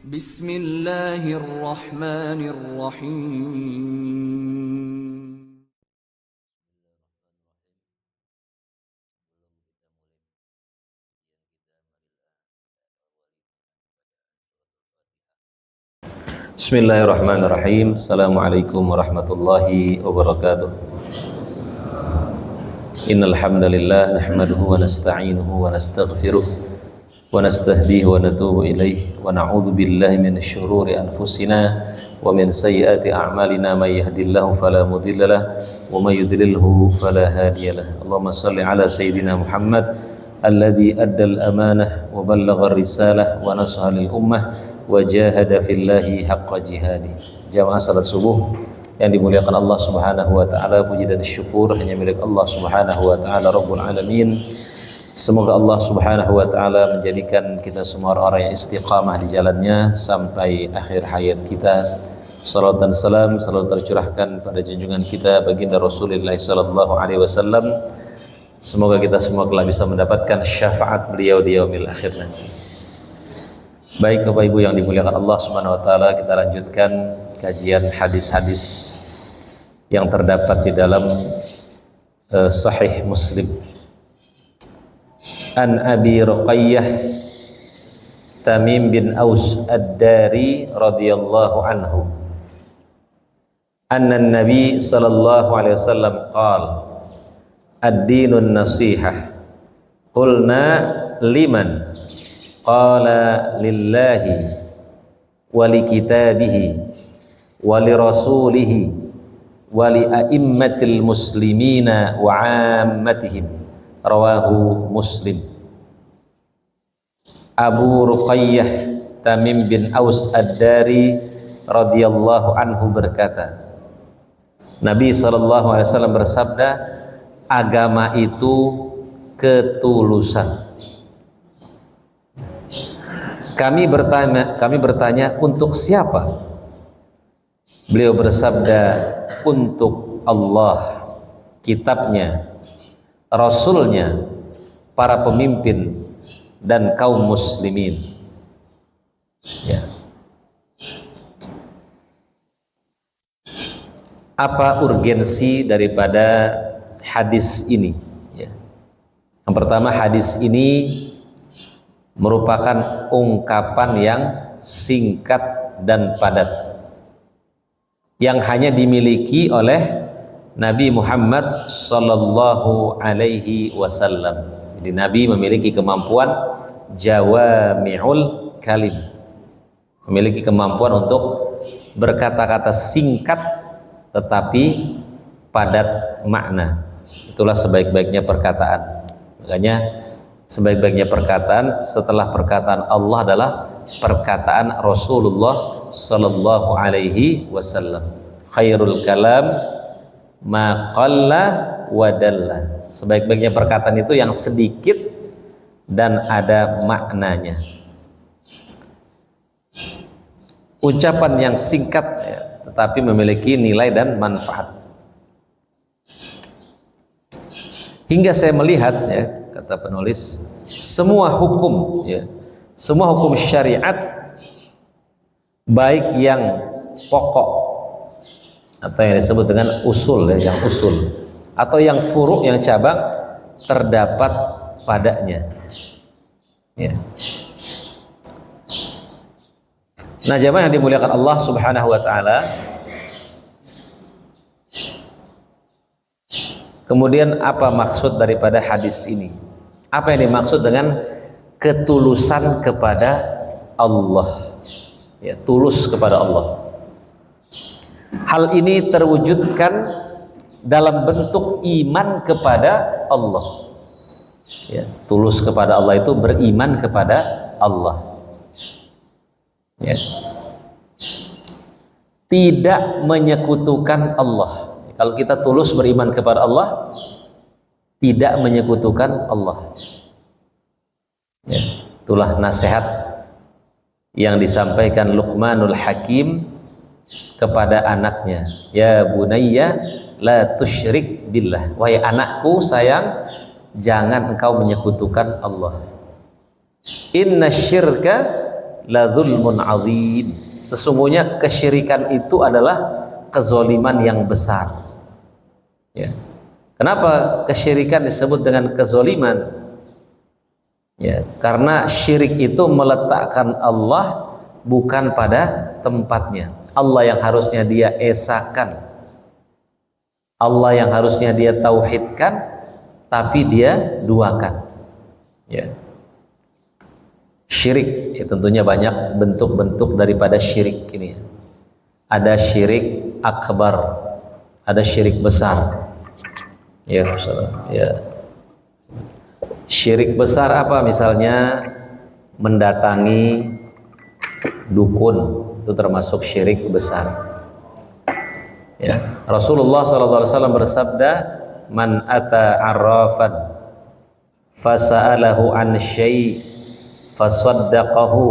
Bismillahirrahmanirrahim. Bismillahirrahmanirrahim. Assalamualaikum warahmatullahi wabarakatuh. Innal hamdalillah nahmaduhu wa nasta'inuhu wa nastaghfiruh wa nastahdihi wa natubu ilaih wa na'udzu billahi minasy syururi anfusina wa min sayyiati a'malina may yahdihillahu fala mudhillalah wa may yudlilhu fala hadiyalah. Allahumma shalli ala sayidina Muhammad alladzi addal amanah wa ballaghar risalah wa nasaha lil ummah wa jahada fillahi haqqa jihadih. Jamaah salat subuh yang dimuliakan Allah Subhanahu wa taala, puji dan syukur hanya milik Allah Subhanahu wa taala Rabbul alamin. Semoga Allah Subhanahu wa taala menjadikan kita semua orang yang istiqamah di jalannya sampai akhir hayat kita. Salawat dan salam selalu tercurahkan pada junjungan kita baginda Rasulullah sallallahu alaihi wasallam. Semoga kita semua kelak bisa mendapatkan syafaat beliau di yaumil akhir nanti. Baik Bapak Ibu yang dimuliakan Allah Subhanahu wa taala, kita lanjutkan kajian hadis-hadis yang terdapat di dalam Sahih Muslim. An Abi Ruqayyah Tamim bin Aus Ad-Dari radhiyallahu anhu. Anna Nabi sallallahu alaihi wasallam qala ad-dinun nasihah. Qulna liman? Qala lillahi wa li kitabihi wa li rasulihi wa li a'immatil muslimina wa 'ammatihim. Rawahu Muslim. Abu Ruqayyah Tamim bin Aus Ad-Dari radhiyallahu anhu berkata, Nabi sallallahu alaihi wasallam bersabda, agama itu ketulusan. Kami bertanya untuk siapa? Beliau bersabda, untuk Allah, kitabnya, Rasulnya, para pemimpin dan kaum muslimin. Ya. Apa urgensi daripada hadis ini? Ya. Yang pertama, hadis ini merupakan ungkapan yang singkat dan padat yang hanya dimiliki oleh Nabi Muhammad sallallahu alaihi wasallam. Jadi Nabi memiliki kemampuan jawami'ul kalim, memiliki kemampuan untuk berkata-kata singkat tetapi padat makna. Itulah sebaik-baiknya perkataan. Makanya sebaik-baiknya perkataan setelah perkataan Allah adalah perkataan Rasulullah sallallahu alaihi wasallam. Khairul kalam ma qalla wa dalla. Sebaik-baiknya perkataan itu yang sedikit dan ada maknanya. Ucapan yang singkat ya, tetapi memiliki nilai dan manfaat. Hingga saya melihat ya, kata penulis, semua hukum ya, semua hukum syariat baik yang pokok atau yang disebut dengan usul ya, yang usul atau yang furu', yang cabang, terdapat padanya ya. Nah, jamaah yang dimuliakan Allah Subhanahu wa taala, kemudian apa maksud daripada hadis ini? Apa yang dimaksud dengan ketulusan kepada Allah? Ya, tulus kepada Allah. Hal ini terwujudkan dalam bentuk iman kepada Allah. Ya, tulus kepada Allah itu beriman kepada Allah. Ya. Tidak menyekutukan Allah. Kalau kita tulus beriman kepada Allah, tidak menyekutukan Allah. Ya, itulah nasihat yang disampaikan Luqmanul Hakim kepada anaknya. Ya bunayya la tusyrik billah. Wahai anakku sayang, jangan engkau menyekutukan Allah. Inna syirka la dzulmun 'adzim. Sesungguhnya kesyirikan itu adalah kezoliman yang besar. Ya. Kenapa kesyirikan disebut dengan kezoliman? Ya, karena syirik itu meletakkan Allah bukan pada tempatnya. Allah yang harusnya dia esakan, Allah yang harusnya dia tauhidkan, tapi dia duakan. Ya. Syirik, ya tentunya banyak bentuk-bentuk daripada syirik ini. Ada syirik akbar, ada syirik besar. Ya, ya. Syirik besar apa? Misalnya mendatangi dukun, itu termasuk syirik besar. Ya. Rasulullah SAW bersabda, man ata arrafan fasa'alahu an syai' fasaddaqahu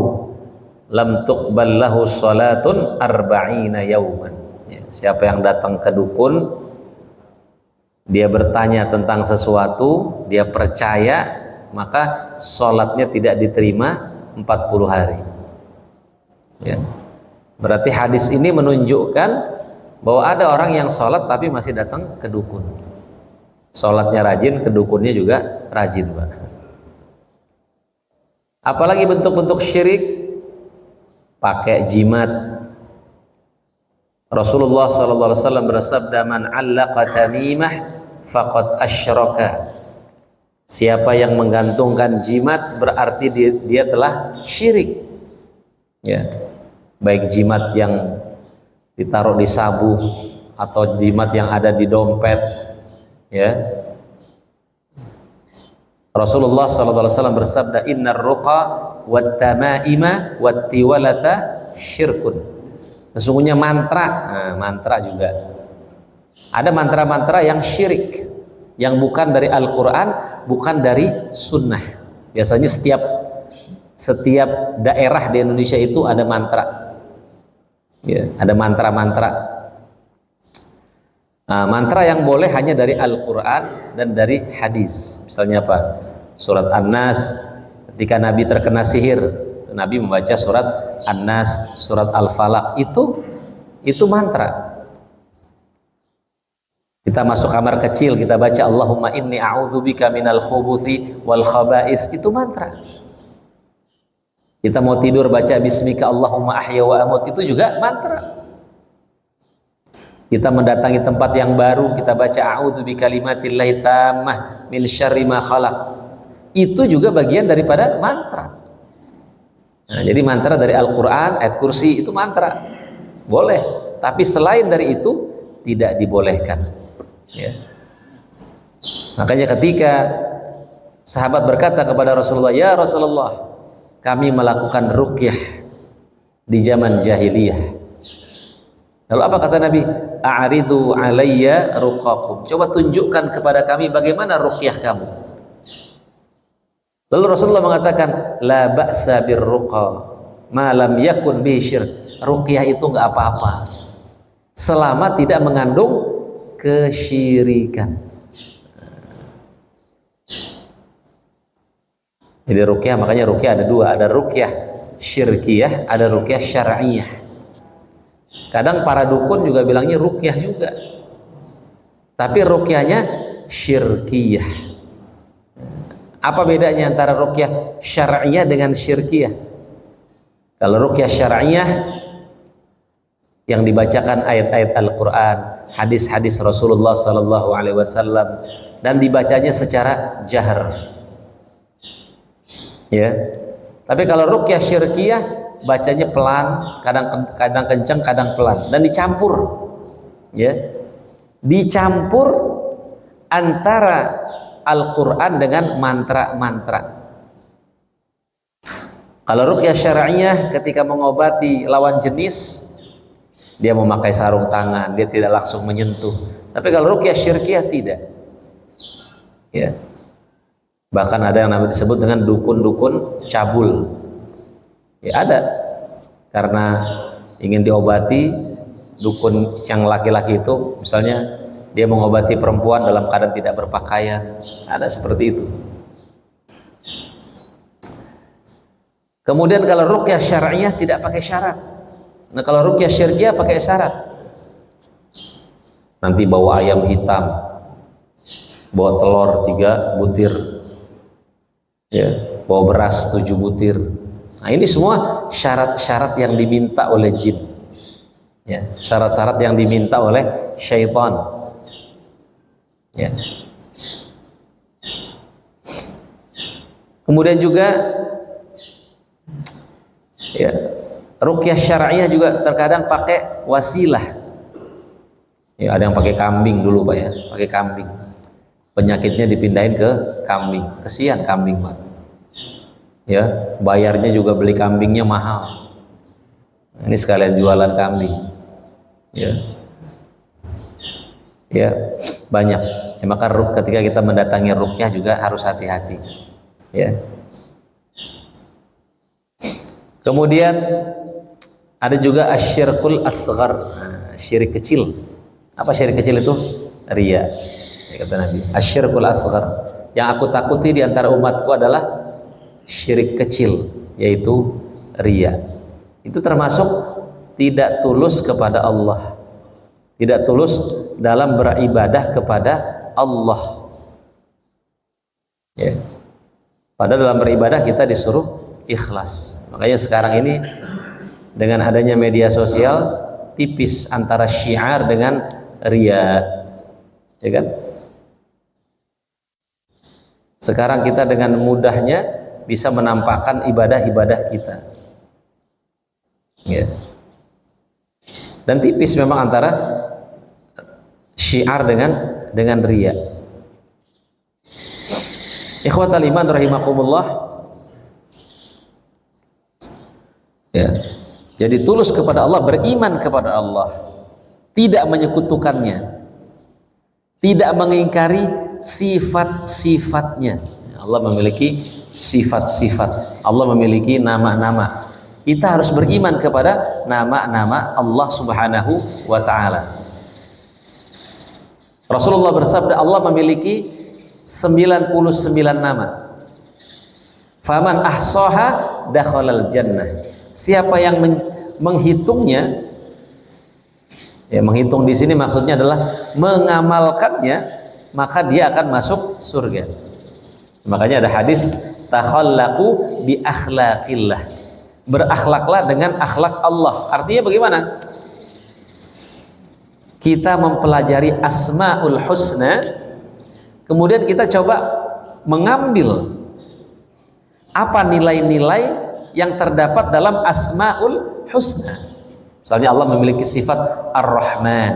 lam tuqbal lahu salatun arba'ina yauman. Ya, siapa yang datang ke dukun, dia bertanya tentang sesuatu, dia percaya, maka salatnya tidak diterima 40 hari. Ya. Berarti hadis ini menunjukkan bahwa ada orang yang salat tapi masih datang ke dukun. Salatnya rajin, ke dukunnya juga rajin, Pak. Apalagi bentuk-bentuk syirik, pakai jimat. Rasulullah SAW bersabda, man 'allaqa tamimah faqad asyraka. Siapa yang menggantungkan jimat berarti dia telah syirik. Ya. Baik jimat yang ditaruh di sabuk atau jimat yang ada di dompet. Ya. Rasulullah SAW bersabda, innar ruqa wat tamaima wat tiwalata syirkun. Sesungguhnya mantra, mantra juga ada mantra-mantra yang syirik, yang bukan dari Al-Quran, bukan dari Sunnah. Biasanya setiap daerah di Indonesia itu ada mantra, ya, ada mantra-mantra. Mantra yang boleh hanya dari Al-Quran dan dari hadis. Misalnya apa? Surat An-Nas, ketika Nabi terkena sihir, Nabi membaca surat An-Nas, surat Al-Falaq, itu mantra. Kita masuk kamar kecil, kita baca Allahumma inni a'udzubika minal khubuthi wal khaba'is, itu mantra. Kita mau tidur baca bismika Allahumma ahya wa amut, itu juga mantra. Kita mendatangi tempat yang baru, kita baca a'udzu bikalimatillahi tammah min syarri ma khalaq. Itu juga bagian daripada mantra. Nah, jadi mantra dari Al-Qur'an, ayat kursi itu mantra. Boleh, tapi selain dari itu tidak dibolehkan. Ya. Makanya ketika sahabat berkata kepada Rasulullah, "Ya Rasulullah, kami melakukan ruqyah di zaman jahiliyah." Lalu apa kata Nabi? A'ridu alayya ruqakum. Coba tunjukkan kepada kami bagaimana ruqyah kamu. Lalu Rasulullah mengatakan, la ba'sa birruqa ma lam yakun bihi syirk. Ruqyah itu enggak apa-apa selama tidak mengandung kesyirikan. Jadi ruqyah, makanya ruqyah ada dua, ada ruqyah syirkiyah, ada ruqyah syar'iyah. Kadang para dukun juga bilangnya ruqyah juga, tapi ruqyahnya syirkiyah. Apa bedanya antara ruqyah syar'iyah dengan syirkiyah? Kalau ruqyah syar'iyah yang dibacakan ayat-ayat Al-Quran, hadis-hadis Rasulullah SAW, dan dibacanya secara jahar. Ya. Tapi kalau ruqyah syirkiyah, bacanya pelan, kadang kencang, kadang pelan, dan dicampur, ya, dicampur antara Al-Quran dengan mantra-mantra. Kalau ruqyah syar'iyah, ketika mengobati lawan jenis, dia memakai sarung tangan, dia tidak langsung menyentuh. Tapi kalau ruqyah syirkiyah tidak, ya. Bahkan ada yang namanya disebut dengan dukun-dukun cabul. Ya ada, karena ingin diobati, dukun yang laki-laki itu misalnya dia mengobati perempuan dalam keadaan tidak berpakaian, ada seperti itu. Kemudian kalau ruqyah syar'iyah tidak pakai syarat. Nah kalau ruqyah syirkiyah pakai syarat. Nanti bawa ayam hitam, bawa telur 3 butir, ya, bawa beras 7 butir. Nah ini semua syarat-syarat yang diminta oleh jin, ya, syarat-syarat yang diminta oleh syaitan, ya. Kemudian juga, ya, ruqyah syar'iyah juga terkadang pakai wasilah. Ya, ada yang pakai kambing dulu Pak ya, pakai kambing. Penyakitnya dipindahin ke kambing. Kesian kambing Pak. Ya, bayarnya juga beli kambingnya mahal. Ini sekalian jualan kambing. Ya. Ya, banyak. Ya, maka ketika kita mendatangi ruqyah juga harus hati-hati. Ya. Kemudian ada juga asyirkul asghar. Nah, syirik kecil. Apa syirik kecil itu? Riya. Ya, kata Nabi, asyirkul asghar. Yang aku takuti di antara umatku adalah syirik kecil, yaitu riya. Itu termasuk tidak tulus kepada Allah, tidak tulus dalam beribadah kepada Allah. Ya. Padahal dalam beribadah kita disuruh ikhlas. Makanya sekarang ini dengan adanya media sosial, tipis antara syiar dengan riya, ya kan? Sekarang kita dengan mudahnya bisa menampakkan ibadah-ibadah kita, ya. Dan tipis memang antara syiar dengan riya. Ikhwatal iman rahimakumullah. Ya. Jadi tulus kepada Allah, beriman kepada Allah, tidak menyekutukannya, tidak mengingkari sifat-sifatnya. Allah memiliki sifat-sifat, Allah memiliki nama-nama. Kita harus beriman kepada nama-nama Allah Subhanahu wa ta'ala. Rasulullah bersabda, Allah memiliki 99 nama. Faman ahsaha dakhalal jannah. Siapa yang menghitungnya, ya, menghitung di sini maksudnya adalah mengamalkannya, maka dia akan masuk surga. Makanya ada hadis, takhallaqu bi akhlaqillah. Berakhlaklah dengan akhlak Allah. Artinya bagaimana? Kita mempelajari Asmaul Husna, kemudian kita coba mengambil apa nilai-nilai yang terdapat dalam Asmaul Husna. Misalnya Allah memiliki sifat Ar-Rahman.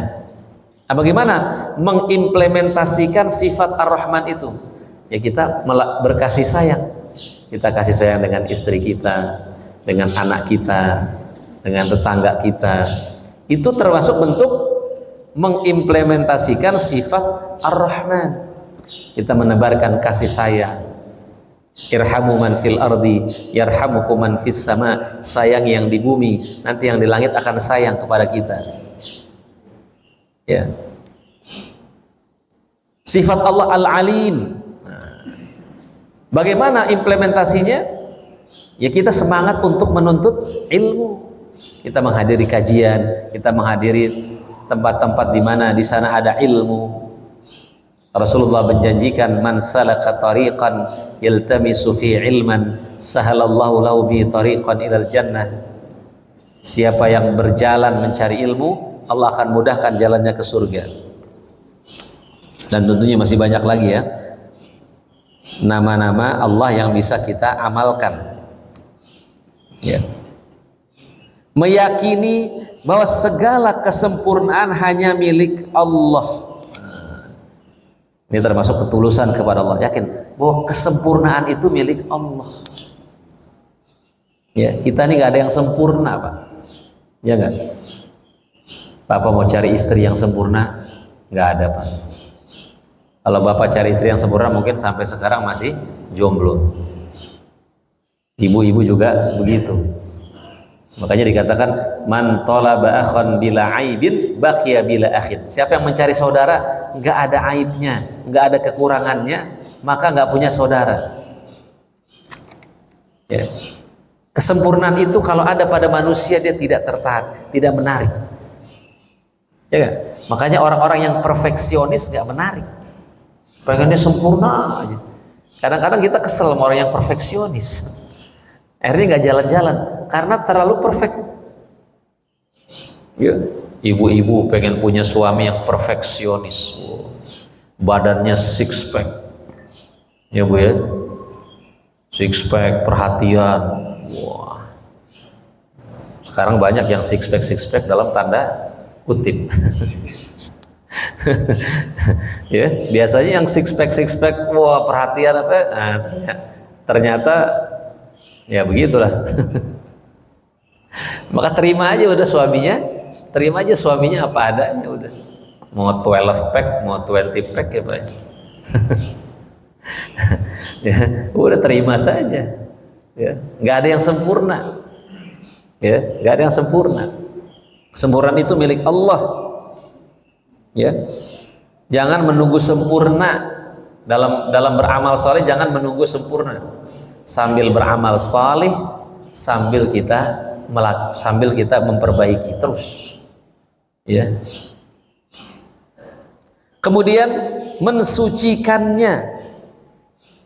Nah, bagaimana mengimplementasikan sifat Ar-Rahman itu? Ya, kita berkasih sayang. Kita kasih sayang dengan istri kita, dengan anak kita, dengan tetangga kita. Itu termasuk bentuk mengimplementasikan sifat Ar-Rahman. Kita menebarkan kasih sayang. Irhamu man fil ardi yarhamukum man fis sama. Sayang yang di bumi, nanti yang di langit akan sayang kepada kita. Ya. Sifat Allah Al-Alim. Bagaimana implementasinya? Ya, kita semangat untuk menuntut ilmu. Kita menghadiri kajian, kita menghadiri tempat-tempat di mana di sana ada ilmu. Rasulullah menjanjikan, man salaka tariqan yaltamisu fi ilman sahalallahu lahu bi tariqan ilal jannah. Siapa yang berjalan mencari ilmu, Allah akan mudahkan jalannya ke surga. Dan tentunya masih banyak lagi ya nama-nama Allah yang bisa kita amalkan. Ya. Meyakini bahwa segala kesempurnaan hanya milik Allah. Ini termasuk ketulusan kepada Allah. Yakin bahwa kesempurnaan itu milik Allah. Ya, kita ini nggak ada yang sempurna, Pak. Ya nggak? Bapak mau cari istri yang sempurna, nggak ada, Pak. Kalau Bapak cari istri yang sempurna, mungkin sampai sekarang masih jomblo. Ibu-ibu juga begitu. Makanya dikatakan man talaba akhan bila aibin baqiya bila akhin. Siapa yang mencari saudara nggak ada aibnya, nggak ada kekurangannya, maka nggak punya saudara. Ya. Kesempurnaan itu kalau ada pada manusia dia tidak tertahan, tidak menarik. Ya kan? Makanya orang-orang yang perfeksionis nggak menarik. Pengennya sempurna aja. Kadang-kadang kita kesel sama orang yang perfeksionis. Akhirnya nggak jalan-jalan karena terlalu perfect. Ya. Ibu-ibu pengen punya suami yang perfeksionis. Badannya six pack. Ya Bu ya. Six pack, perhatian. Wah. Sekarang banyak yang six pack dalam tanda kutip. Ya, biasanya yang six pack, wah perhatian apa? Nah, ternyata ya begitulah. Maka terima aja udah suaminya apa adanya udah. Mau 12 pack, mau 20 pack ya Pak. Ya, udah terima saja. Ya, nggak ada yang sempurna. Ya, nggak ada yang sempurna. Kesempurnaan itu milik Allah. Ya, jangan menunggu sempurna dalam beramal saleh. Jangan menunggu sempurna. Sambil beramal saleh, sambil kita memperbaiki terus. Ya. Kemudian mensucikannya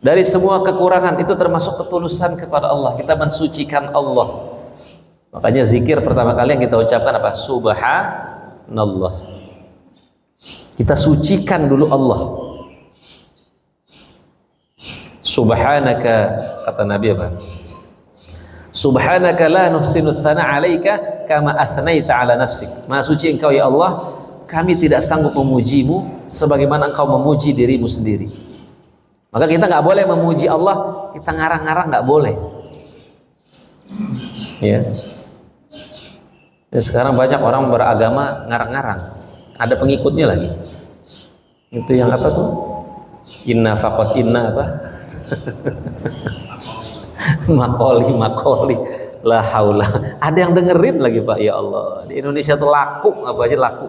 dari semua kekurangan, itu termasuk ketulusan kepada Allah. Kita mensucikan Allah. Makanya zikir pertama kali yang kita ucapkan apa? Subhanallah. Kita sucikan dulu Allah. Subhanaka, kata Nabi apa? Subhanaka la nuhsinu tsana 'alaika kama athnaita 'ala nafsik. Maha suci Engkau ya Allah, kami tidak sanggup memujimu sebagaimana Engkau memuji dirimu sendiri. Maka kita nggak boleh memuji Allah, kita ngarang-ngarang nggak boleh. Ya. Ya, sekarang banyak orang beragama ngarang-ngarang, ada pengikutnya lagi. Itu yang apa tuh? Inna faqat inna apa? makoli la haula. Ada yang dengerin lagi Pak, ya Allah. Di Indonesia tuh laku, apa aja laku.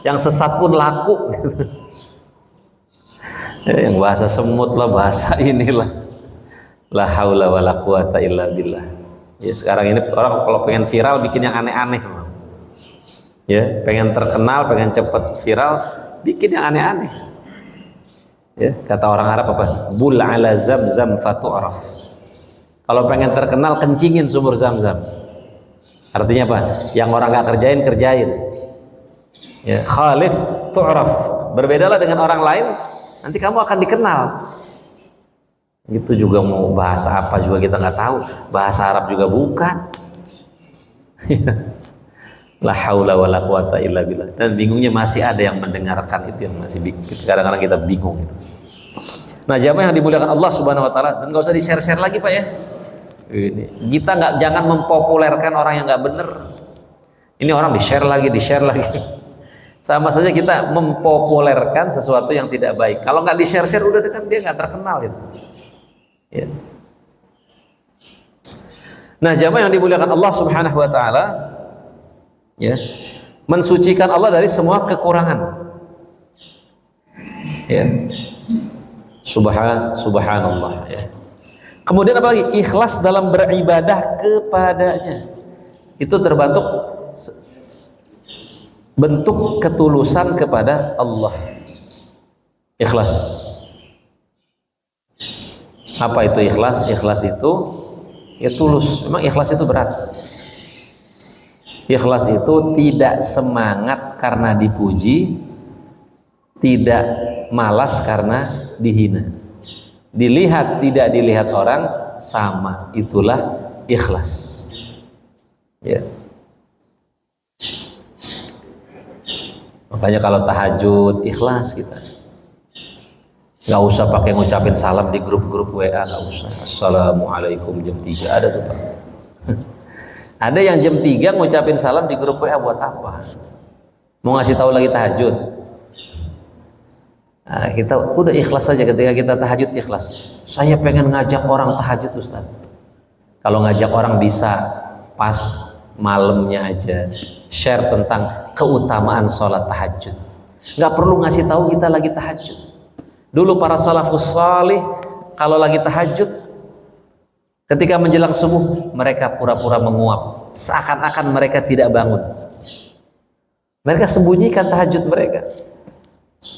Yang sesat pun laku. Yang bahasa semut lah, bahasa inilah. La haula wala quwata illa billah. Ya, sekarang ini orang kalau pengen viral bikin yang aneh-aneh. Ya, pengen terkenal, pengen cepet viral, bikin yang aneh-aneh. Ya, kata orang Arab apa? Bul ala zamzam fatu'raf. Kalau pengen terkenal, kencingin sumur Zam-Zam. Artinya apa? Yang orang nggak kerjain. Ya, khalif tu'raf. Berbedalah dengan orang lain, nanti kamu akan dikenal. Itu juga mau bahasa apa juga kita nggak tahu. Bahasa Arab juga bukan. La haula wala quwata illa billah. Dan bingungnya masih ada yang mendengarkan, itu yang masih kadang-kadang kita bingung itu. Nah, jamaah yang dimuliakan Allah Subhanahu wa taala, dan nggak usah di-share-share lagi Pak ya. Ini kita jangan mempopulerkan orang yang nggak bener. Ini orang di-share lagi. Sama saja kita mempopulerkan sesuatu yang tidak baik. Kalau nggak di-share-share udah kan dia nggak terkenal itu. Ya. Nah, jamaah yang dimuliakan Allah Subhanahu wa taala, ya, mensucikan Allah dari semua kekurangan. Ya. Subhanallah, ya. Kemudian apalagi? Ikhlas dalam beribadah kepadanya. Itu terbentuk bentuk ketulusan kepada Allah. Ikhlas. Apa itu ikhlas? Ikhlas itu ya tulus. Memang ikhlas itu berat. Ikhlas itu tidak semangat karena dipuji, tidak malas karena dihina. Dilihat tidak dilihat orang sama, itulah ikhlas. Ya. Makanya kalau tahajud ikhlas kita. Nggak usah pakai ngucapin salam di grup-grup WA, nggak usah. Assalamualaikum jam 3 ada tuh Pak. Ada yang jam 3 ngucapin salam di grup WA buat apa? Mau ngasih tahu lagi tahajud. Nah, kita udah ikhlas saja ketika kita tahajud, ikhlas. Saya pengen ngajak orang tahajud Ustaz. Kalau ngajak orang bisa pas malamnya aja share tentang keutamaan sholat tahajud. Nggak perlu ngasih tahu kita lagi tahajud. Dulu para salafus salih kalau lagi tahajud Ketika menjelang subuh, mereka pura-pura menguap, seakan-akan mereka tidak bangun. Mereka sembunyikan tahajud mereka.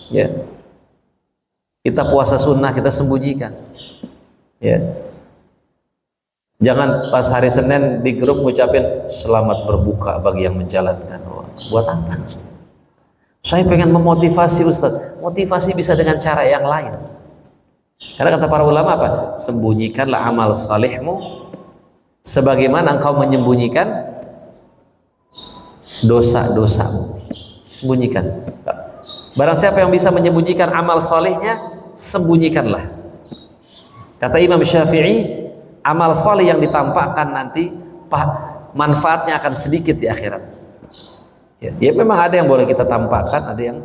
Ya. Kita puasa sunnah, kita sembunyikan. Ya. Jangan pas hari Senin di grup ngucapin selamat berbuka bagi yang menjalankan. Oh, buat apa? Saya pengen memotivasi Ustadz. Motivasi bisa dengan cara yang lain. Karena kata para ulama apa? Sembunyikanlah amal salihmu sebagaimana engkau menyembunyikan dosa-dosamu. Sembunyikan. Barang siapa yang bisa menyembunyikan amal salihnya, sembunyikanlah. Kata Imam Syafi'i, amal salih yang ditampakkan nanti manfaatnya akan sedikit di akhirat. Ya memang ada yang boleh kita tampakkan, ada yang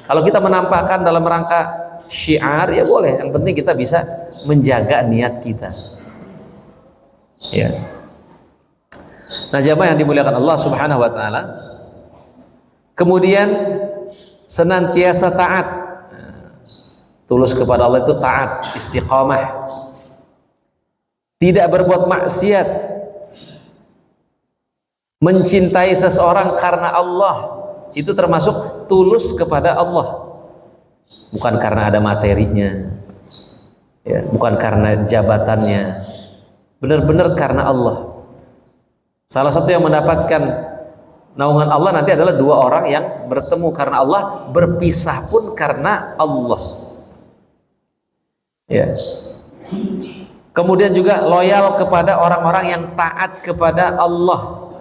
kalau kita menampakkan dalam rangka syiar ya boleh, yang penting kita bisa menjaga niat kita. Ya. Nah, jamaah yang dimuliakan Allah Subhanahu wa taala, kemudian senantiasa taat. Tulus kepada Allah itu taat, istiqamah. Tidak berbuat maksiat. Mencintai seseorang karena Allah, itu termasuk tulus kepada Allah. Bukan karena ada materinya, ya, bukan karena jabatannya, benar-benar karena Allah. Salah satu yang mendapatkan naungan Allah nanti adalah dua orang yang bertemu karena Allah, berpisah pun karena Allah. Ya. Kemudian juga loyal kepada orang-orang yang taat kepada Allah.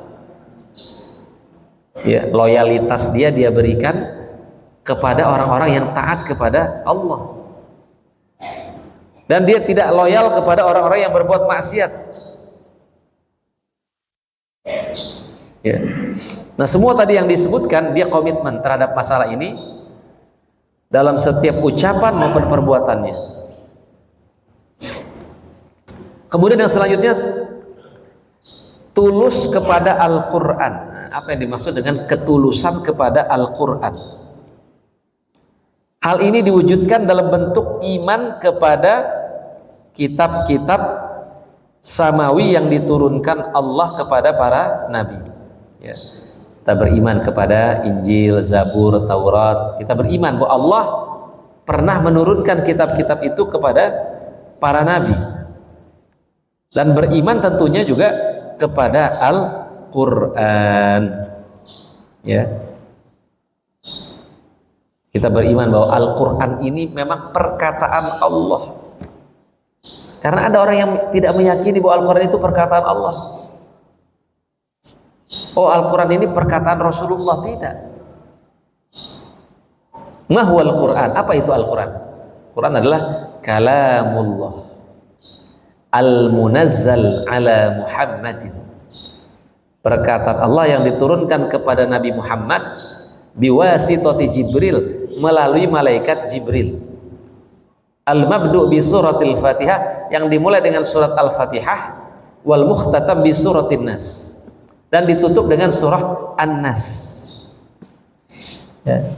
Ya, loyalitas dia berikan kepada orang-orang yang taat kepada Allah, dan dia tidak loyal kepada orang-orang yang berbuat maksiat. Ya. Nah, semua tadi yang disebutkan, dia komitmen terhadap masalah ini dalam setiap ucapan maupun perbuatannya. Kemudian yang selanjutnya, tulus kepada Al-Quran. Nah, apa yang dimaksud dengan ketulusan kepada Al-Quran? Hal ini diwujudkan dalam bentuk iman kepada kitab-kitab samawi yang diturunkan Allah kepada para nabi. Ya. Kita beriman kepada Injil, Zabur, Taurat. Kita beriman bahwa Allah pernah menurunkan kitab-kitab itu kepada para nabi. Dan beriman tentunya juga kepada Al-Quran. Ya. Kita beriman bahwa Al-Quran ini memang perkataan Allah. Karena ada orang yang tidak meyakini bahwa Al-Quran itu perkataan Allah. Oh, Al-Quran ini perkataan Rasulullah. Tidak. Ma huwa Al-Quran? Apa itu Al-Quran? Quran adalah kalamullah al-munazzal ala Muhammadin. Perkataan Allah yang diturunkan kepada Nabi Muhammad biwasitati Jibril, melalui malaikat Jibril. Al-mabdu' bi suratil Fatihah, yang dimulai dengan surat Al-Fatihah, wal mukhtatam bi suratin Nas, dan ditutup dengan surah An-Nas. Ya.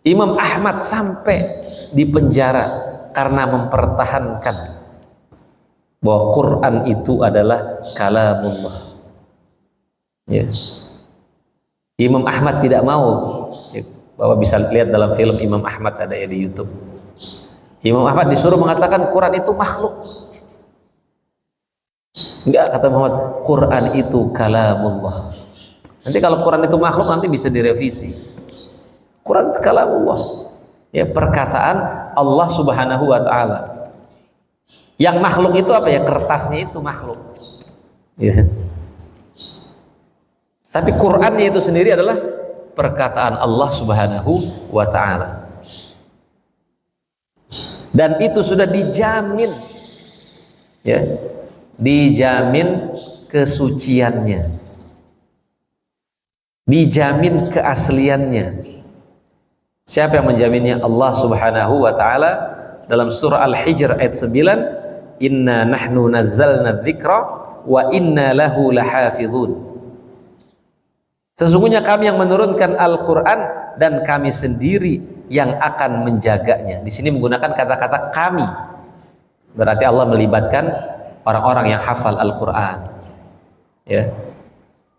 Imam Ahmad sampai di penjara karena mempertahankan bahwa Quran itu adalah kalamullah. Ya. Imam Ahmad tidak mau, ya, Bapak bisa lihat dalam film Imam Ahmad, ada ya di YouTube. Imam Ahmad disuruh mengatakan Quran itu makhluk. Enggak, kata Muhammad, Quran itu kalamullah. Nanti kalau Quran itu makhluk nanti bisa direvisi. Quran itu kalamullah. Ya, perkataan Allah Subhanahu wa taala. Yang makhluk itu apa ya? Kertasnya itu makhluk. Ya. Tapi Qurannya itu sendiri adalah perkataan Allah Subhanahu wa taala. Dan itu sudah dijamin, ya, dijamin kesuciannya, dijamin keasliannya. Siapa yang menjaminnya? Allah Subhanahu wa taala dalam surah Al-Hijr ayat 9, inna nahnu nazzalna dzikra wa inna lahu lahafizun. Sesungguhnya kami yang menurunkan Al-Quran dan kami sendiri yang akan menjaganya. Di sini menggunakan kata-kata kami. Berarti Allah melibatkan orang-orang yang hafal Al-Quran, ya,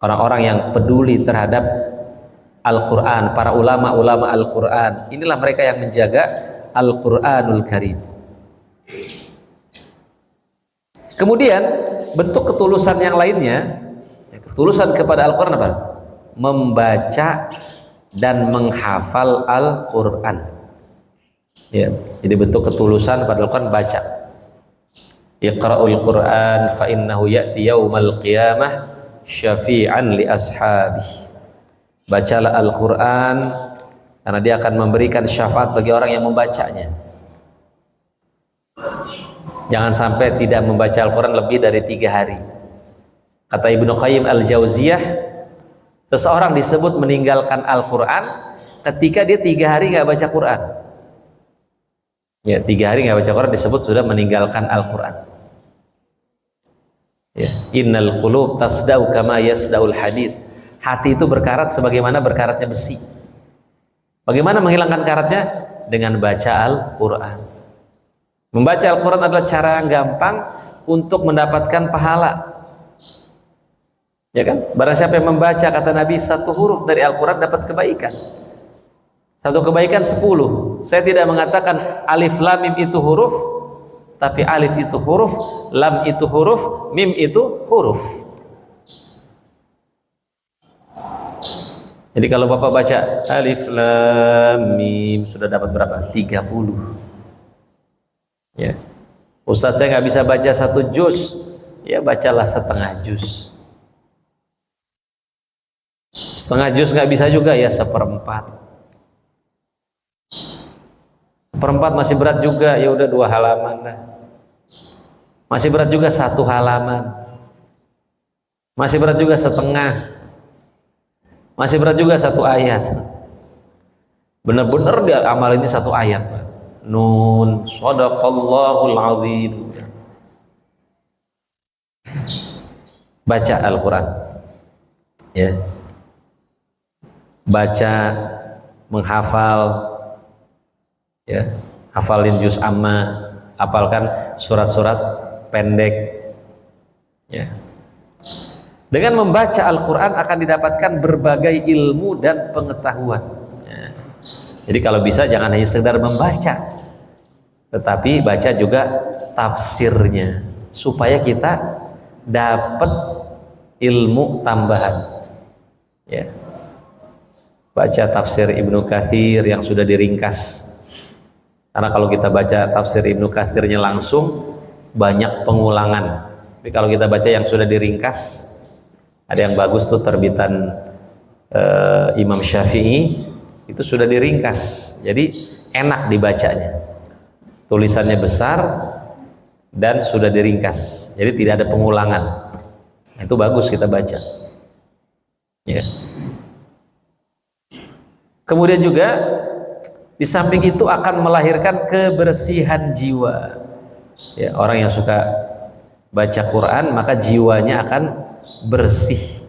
orang-orang yang peduli terhadap Al-Quran, para ulama-ulama Al-Quran. Inilah mereka yang menjaga Al-Quranul Karim. Kemudian bentuk ketulusan yang lainnya, ketulusan kepada Al-Quran apa? Membaca dan menghafal Al-Quran. Ya, jadi bentuk ketulusan pada Al-Quran, baca. Iqra'ul Quran fa innahu ya'ti yaumal qiyamah syafi'an li ashabih. Bacalah Al-Quran karena dia akan memberikan syafaat bagi orang yang membacanya. Jangan sampai tidak membaca Al-Quran lebih dari 3 hari. Kata Ibnu Qayyim Al-Jauziyah, seseorang disebut meninggalkan Al-Quran ketika dia 3 hari nggak baca Quran. Ya, 3 hari nggak baca Quran disebut sudah meninggalkan Al-Quran. Ya. Innal qulub tasda'u kama yasda'ul hadid. Hati itu berkarat sebagaimana berkaratnya besi. Bagaimana menghilangkan karatnya? Dengan baca Al-Quran. Membaca Al-Quran adalah cara yang gampang untuk mendapatkan pahala. Ya kan? Barang siapa yang membaca, kata Nabi, 1 huruf dari Al-Quran dapat kebaikan. 1 kebaikan 10. Saya tidak mengatakan alif lam mim itu huruf, tapi alif itu huruf, lam itu huruf, mim itu huruf. Jadi kalau Bapak baca alif lam mim sudah dapat berapa? 30. Ya. Ustaz, saya nggak bisa baca 1 juz. Ya, bacalah setengah juz. Setengah juz nggak bisa juga, ya 1/4. 1/4 masih berat juga, ya udah 2 halaman dah. Masih berat juga 1 halaman. Masih berat juga setengah. Masih berat juga 1 ayat. Benar-benar dia amal ini 1 ayat. Nun, shadaqallahul azim. Baca Al-Quran. Ya. Baca, menghafal, ya, hafalin juz amma, hafalkan surat-surat pendek, ya. Dengan membaca Al-Quran akan didapatkan berbagai ilmu dan pengetahuan, ya. Jadi kalau bisa jangan hanya sekedar membaca, tetapi baca juga tafsirnya supaya kita dapat ilmu tambahan, ya. Baca tafsir Ibnu Katsir yang sudah diringkas. Karena kalau kita baca tafsir Ibnu Katsirnya langsung banyak pengulangan. Tapi kalau kita baca yang sudah diringkas, ada yang bagus tuh terbitan Imam Syafi'i, itu sudah diringkas. Jadi enak dibacanya. Tulisannya besar dan sudah diringkas. Jadi tidak ada pengulangan. Itu bagus kita baca. Ya. Kemudian juga di samping itu akan melahirkan kebersihan jiwa. Ya, orang yang suka baca Quran maka jiwanya akan bersih.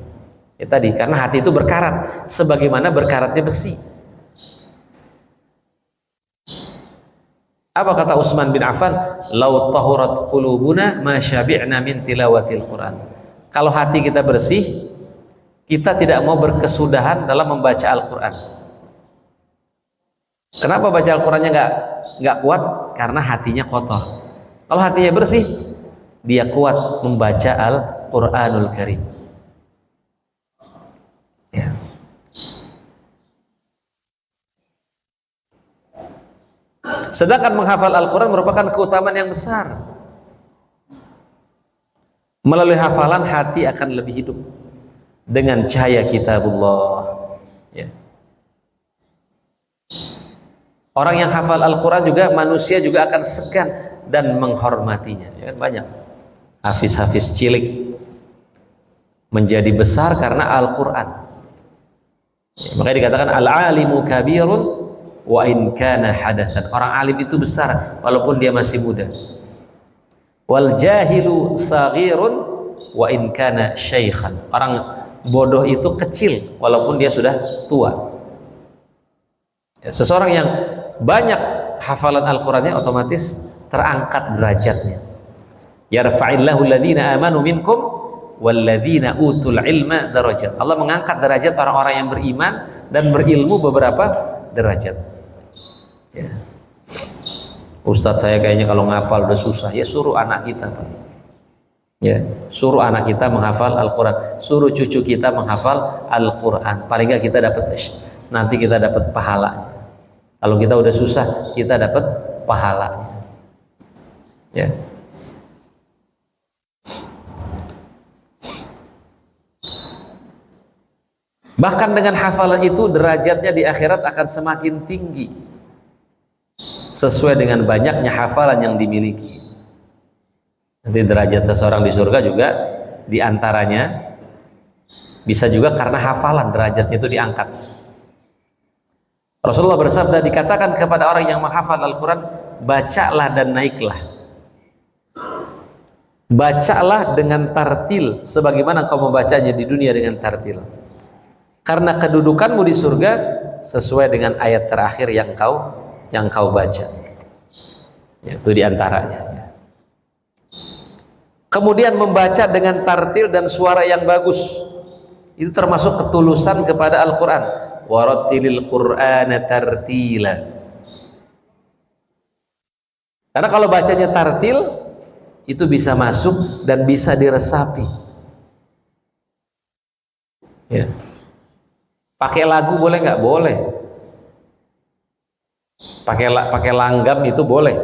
Ya tadi, karena hati itu berkarat sebagaimana berkaratnya besi. Apa kata Utsman bin Affan? Lau tahurat qulubuna ma syabi'na min tilawatil Quran. Kalau hati kita bersih, kita tidak mau berkesudahan dalam membaca Al-Quran. Kenapa baca Al-Qurannya nggak kuat? Karena hatinya kotor. Kalau hatinya bersih, dia kuat membaca Al-Quranul Karim. Ya. Sedangkan menghafal Al-Quran merupakan keutamaan yang besar. Melalui hafalan hati akan lebih hidup dengan cahaya kitabullah. Ya. Orang yang hafal Al-Quran juga, manusia juga akan segan dan menghormatinya. Ya, banyak hafiz-hafiz cilik menjadi besar karena Al-Quran. Ya, makanya dikatakan al-alimu kabirun wa in kana hadatsan. Orang alim itu besar walaupun dia masih muda. Wal jahilu saghirun wa in kana syaikhan. Orang bodoh itu kecil walaupun dia sudah tua. Ya, seseorang yang banyak hafalan Al-Qurannya otomatis terangkat derajatnya. Yarfa'illahu alladhina amanu minkum walladzina utul ilma darajat. Allah mengangkat derajat orang-orang yang beriman dan berilmu beberapa derajat. Ya. Ustadz, saya kayaknya kalau ngapal udah susah. Ya suruh anak kita, Pak. Ya, suruh anak kita menghafal Al-Quran, suruh cucu kita menghafal Al-Quran. Paling nggak kita dapat, nanti kita dapat pahalanya. Kalau kita udah susah, kita dapat pahalanya. Ya. Bahkan dengan hafalan itu derajatnya di akhirat akan semakin tinggi sesuai dengan banyaknya hafalan yang dimiliki. Nanti derajat seseorang di surga juga diantaranya bisa juga karena hafalan derajatnya itu diangkat. Rasulullah bersabda, dikatakan kepada orang yang menghafal Al-Quran, bacalah dan naiklah. Bacalah dengan tartil sebagaimana kau membacanya di dunia dengan tartil. Karena kedudukanmu di surga sesuai dengan ayat terakhir yang kau baca. Itu diantaranya. Kemudian membaca dengan tartil dan suara yang bagus, itu termasuk ketulusan kepada Al-Quran. Warattilil Qur'ana tartila. Karena kalau bacanya tartil, itu bisa masuk dan bisa diresapi. Ya. Pakai lagu boleh nggak? Boleh. Pakai langgam itu boleh.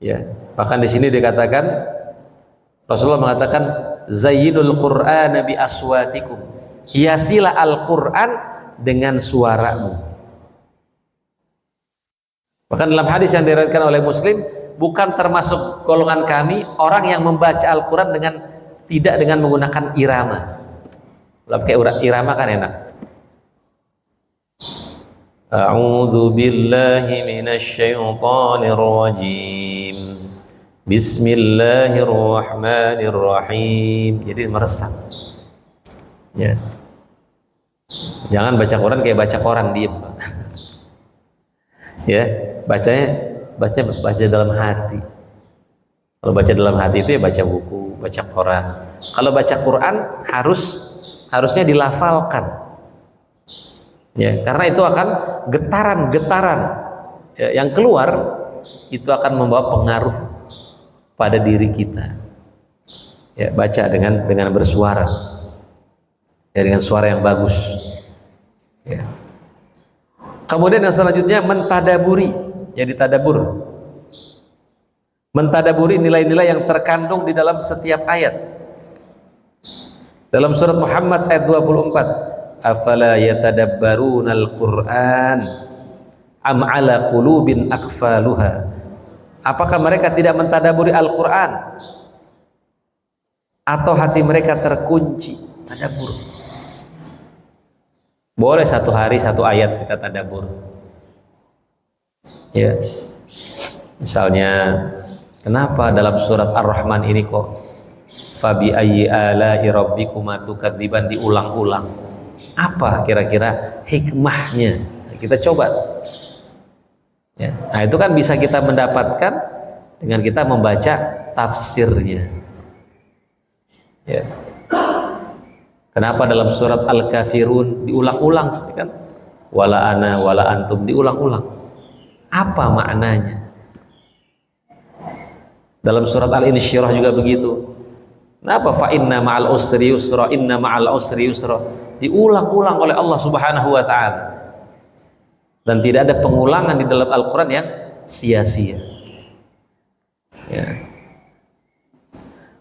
Ya. Bahkan di sini dikatakan, Rasulullah mengatakan, zayyinul Qur'ana bi aswatikum. Hiasilah Al-Qur'an dengan suaramu. Bahkan dalam hadis yang diriwayatkan oleh Muslim, bukan termasuk golongan kami orang yang membaca Al-Quran tidak dengan menggunakan irama. Kayak irama kan enak. A'udzu billahi minasy syaithanir rajim. Bismillahirrahmanirrahim. Jadi meresap. Ya. Jangan baca Quran kayak baca koran, diem, Pak. Ya, baca dalam hati. Kalau baca dalam hati itu ya baca buku, baca koran. Kalau baca Quran harusnya dilafalkan. Ya, karena itu akan getaran-getaran ya, yang keluar itu akan membawa pengaruh pada diri kita. Ya, baca dengan bersuara. Ya, dengan suara yang bagus. Ya. Kemudian yang selanjutnya mentadaburi, ya ditadabur. Mentadaburi nilai-nilai yang terkandung di dalam setiap ayat. Dalam surat Muhammad ayat 24, afala yatadabbarunal Qur'an am ala qulubin aqfaluha. Apakah mereka tidak mentadaburi Al-Qur'an atau hati mereka terkunci? Tadabur. Boleh satu hari satu ayat kita tadabur. Ya. Misalnya, kenapa dalam surat Ar-Rahman ini kok fabi ayyi ala'i rabbikuma tukadziban diulang-ulang? Apa kira-kira hikmahnya? Kita coba. Ya. Nah, itu kan bisa kita mendapatkan dengan kita membaca tafsirnya. Ya. Kenapa dalam surat Al-Kafirun diulang-ulang kan? Wala ana wala antum diulang-ulang. Apa maknanya? Dalam surat Al-Insyirah juga begitu. Kenapa fa inna ma'al usri yusra, inna ma'al usri yusra? Diulang-ulang oleh Allah Subhanahu wa taala. Dan tidak ada pengulangan di dalam Al-Qur'an yang sia-sia. Ya.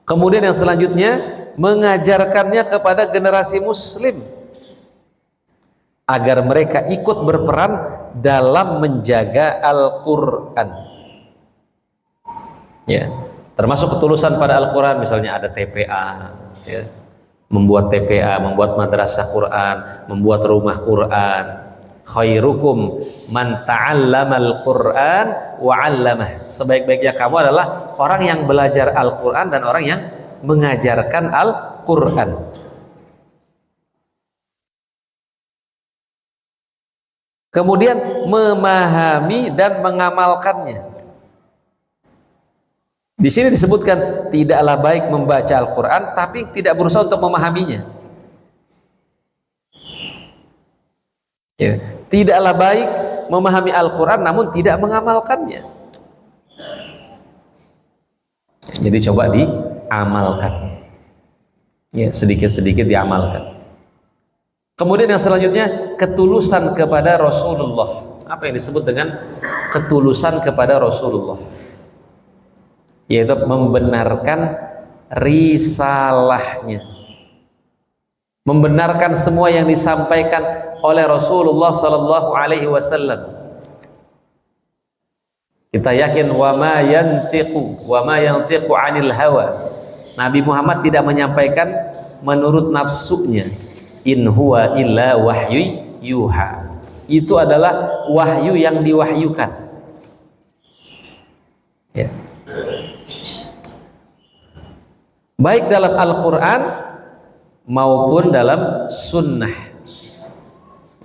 Kemudian yang selanjutnya mengajarkannya kepada generasi muslim agar mereka ikut berperan dalam menjaga Al-Quran. Ya, termasuk ketulusan pada Al-Quran, misalnya ada TPA, ya, membuat TPA, membuat madrasah Quran, membuat rumah Quran. Khairukum man ta'allamal Quran wa 'allamah. Sebaik-baiknya kamu adalah orang yang belajar Al-Quran dan orang yang mengajarkan Al-Quran. Kemudian memahami dan mengamalkannya. Di sini disebutkan tidaklah baik membaca Al-Quran tapi tidak berusaha untuk memahaminya. Ya. Tidaklah baik memahami Al-Quran namun tidak mengamalkannya. Jadi coba diamalkan. Ya, sedikit-sedikit diamalkan. Kemudian yang selanjutnya, ketulusan kepada Rasulullah. Apa yang disebut dengan ketulusan kepada Rasulullah? Yaitu membenarkan risalahnya, membenarkan semua yang disampaikan oleh Rasulullah Sallallahu Alaihi Wasallam. Kita yakin wa ma yantiqu anil hawa. Nabi Muhammad tidak menyampaikan menurut nafsunya. In huwa illa wahyu yuha. Itu adalah wahyu yang diwahyukan. Ya. Baik dalam Al-Quran maupun dalam sunnah.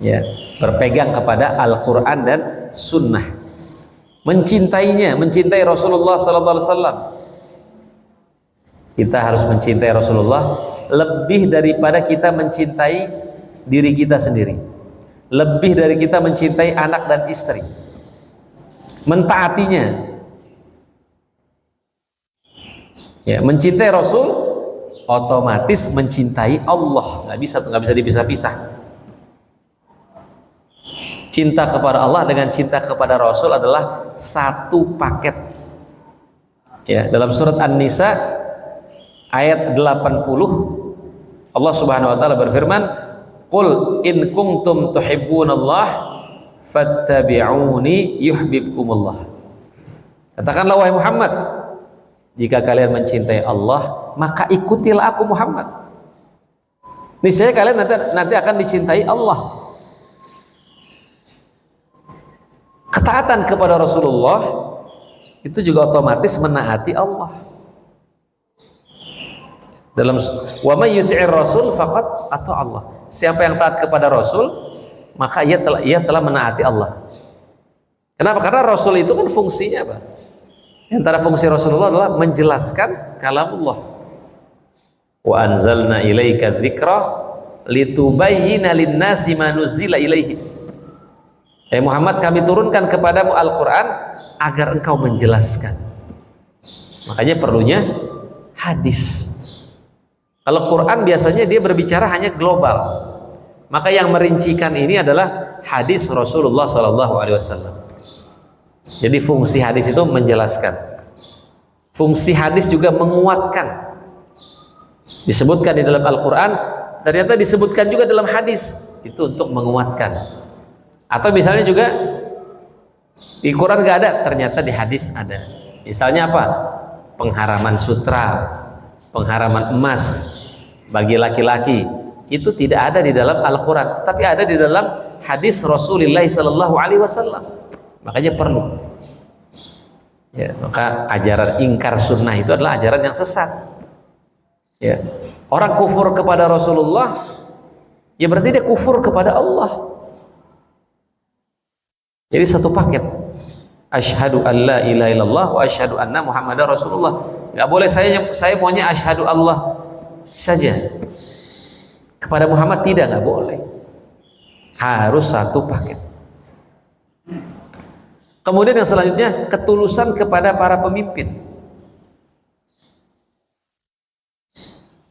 Ya, berpegang kepada Al-Quran dan sunnah, mencintainya, mencintai Rasulullah Sallallahu Alaihi Wasallam. Kita harus mencintai Rasulullah lebih daripada kita mencintai diri kita sendiri, lebih dari kita mencintai anak dan istri, mentaatinya. Ya, mencintai Rasul otomatis mencintai Allah, nggak bisa dipisah-pisah. Cinta kepada Allah dengan cinta kepada Rasul adalah satu paket. Ya, dalam surat An-Nisa ayat 80 Allah Subhanahu wa taala berfirman, "Qul in kuntum tuhibbunallah fattabi'uni yuhibbukumullah." Katakanlah wahai Muhammad, jika kalian mencintai Allah, maka ikutilah aku Muhammad. Niscaya kalian nanti akan dicintai Allah. Ketaatan kepada Rasulullah itu juga otomatis menaati Allah. Dalam wa may yuti'ir rasul faqad ata Allah. Siapa yang taat kepada Rasul, maka ia telah menaati Allah. Kenapa? Karena Rasul itu kan fungsinya apa? Antara fungsi Rasulullah adalah menjelaskan kalamullah. Wa anzalna ilaika dzikra litubayyina lin-nasi ma nuzila ilaihim. Muhammad, kami turunkan kepadamu Al-Quran agar engkau menjelaskan. Makanya perlunya hadis. Kalau Quran biasanya dia berbicara hanya global, maka yang merincikan ini adalah hadis Rasulullah SAW. Jadi fungsi hadis itu menjelaskan. Fungsi hadis juga menguatkan. Disebutkan di dalam Al-Quran, ternyata disebutkan juga dalam hadis. Itu untuk menguatkan. Atau misalnya juga di Quran nggak ada, ternyata di hadis ada. Misalnya apa? Pengharaman sutra, pengharaman emas bagi laki-laki, itu tidak ada di dalam Al-Quran, tapi ada di dalam hadis Rasulullah Sallallahu Alaihi Wasallam. Makanya perlu. Ya, maka ajaran ingkar sunnah itu adalah ajaran yang sesat. Ya, orang kufur kepada Rasulullah, ya berarti dia kufur kepada Allah. Jadi satu paket. Asyhadu an la ilaha illallah wa asyhadu anna Muhammadar Rasulullah. Enggak boleh saya maunya asyhadu Allah saja. Kepada Muhammad tidak, enggak boleh. Harus satu paket. Kemudian yang selanjutnya, ketulusan kepada para pemimpin.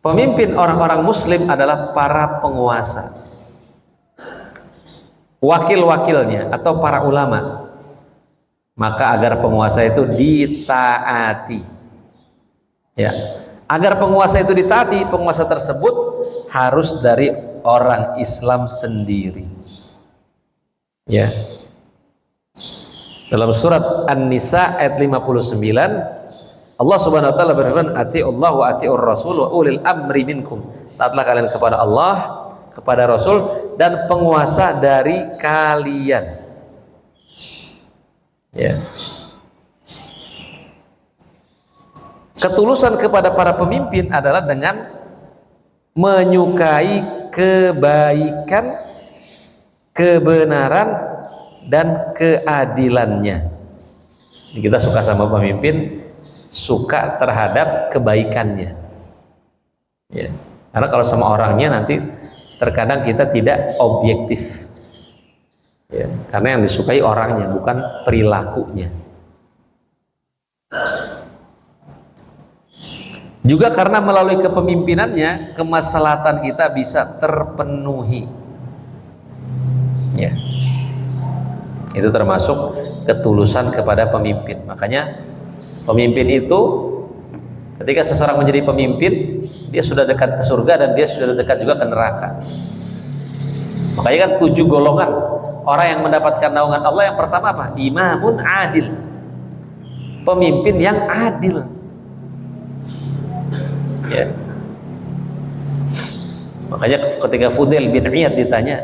Pemimpin orang-orang muslim adalah para penguasa, wakil-wakilnya atau para ulama. Maka agar penguasa itu ditaati, ya, agar penguasa itu ditaati, penguasa tersebut harus dari orang Islam sendiri. Ya, dalam surat An-Nisa ayat 59 Allah Subhanahu wa taala berfirman, "Atiullah wa atiur rasul wa ulil amri minkum." Taatlah kalian kepada Allah, kepada Rasul, dan penguasa dari kalian. Ya. Ketulusan kepada para pemimpin adalah dengan menyukai kebaikan, kebenaran, dan keadilannya. Kita suka sama pemimpin suka terhadap kebaikannya. Ya. Karena kalau sama orangnya nanti terkadang kita tidak objektif. Ya. Karena yang disukai orangnya bukan perilakunya. Juga karena melalui kepemimpinannya kemaslahatan kita bisa terpenuhi. Ya. Itu termasuk ketulusan kepada pemimpin. Makanya pemimpin itu ketika seseorang menjadi pemimpin, dia sudah dekat ke surga dan dia sudah dekat juga ke neraka. Makanya kan 7 golongan orang yang mendapatkan naungan Allah. Yang pertama apa? Imamun adil, pemimpin yang adil. Ya. Makanya ketika Fudail bin Iyad ditanya,